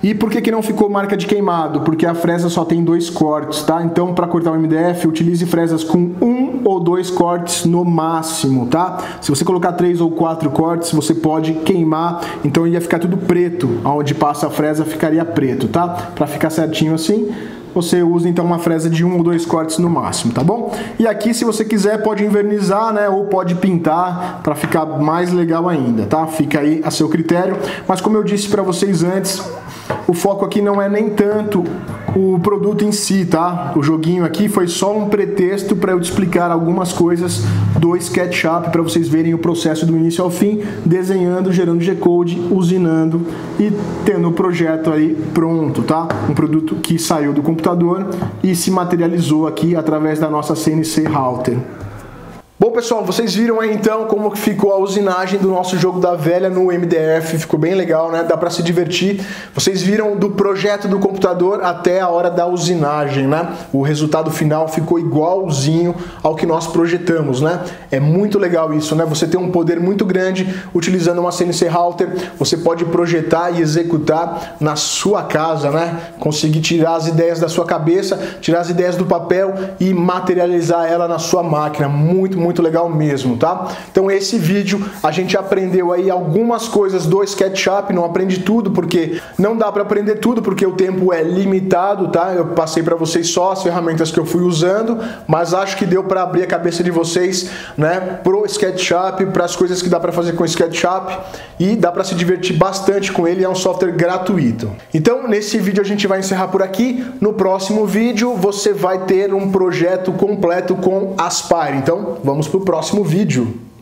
E por que não ficou marca de queimado? Porque a fresa só tem 2 cortes, tá? Então, para cortar o MDF, utilize fresas com 1 ou 2 cortes no máximo, tá? Se você colocar 3 ou 4 cortes, você pode queimar, então ia ficar tudo preto. Onde passa a fresa ficaria preto, tá? Para ficar certinho assim, você usa então uma fresa de 1 ou 2 cortes no máximo, tá bom? E aqui, se você quiser, pode envernizar, né? Ou pode pintar para ficar mais legal ainda, tá? Fica aí a seu critério. Mas como eu disse para vocês antes, o foco aqui não é nem tanto o produto em si, tá? O joguinho aqui foi só um pretexto para eu te explicar algumas coisas do SketchUp para vocês verem o processo do início ao fim, desenhando, gerando G-Code, usinando e tendo o projeto aí pronto, tá? Um produto que saiu do computador e se materializou aqui através da nossa CNC Router. Bom, pessoal, vocês viram aí então como que ficou a usinagem do nosso jogo da velha no MDF, ficou bem legal, né? Dá pra se divertir. Vocês viram do projeto do computador até a hora da usinagem, né? O resultado final ficou igualzinho ao que nós projetamos, né? É muito legal isso, né? Você tem um poder muito grande utilizando uma CNC Router, você pode projetar e executar na sua casa, né? Conseguir tirar as ideias da sua cabeça, tirar as ideias do papel e materializar ela na sua máquina. Muito legal mesmo, tá? Então esse vídeo a gente aprendeu aí algumas coisas do SketchUp, não aprende tudo porque não dá para aprender tudo porque o tempo é limitado, tá? Eu passei para vocês só as ferramentas que eu fui usando, mas acho que deu para abrir a cabeça de vocês, né, pro SketchUp, para as coisas que dá para fazer com o SketchUp e dá para se divertir bastante com ele, é um software gratuito. Então nesse vídeo a gente vai encerrar por aqui. No próximo vídeo você vai ter um projeto completo com Aspire. Então vamos para o próximo vídeo.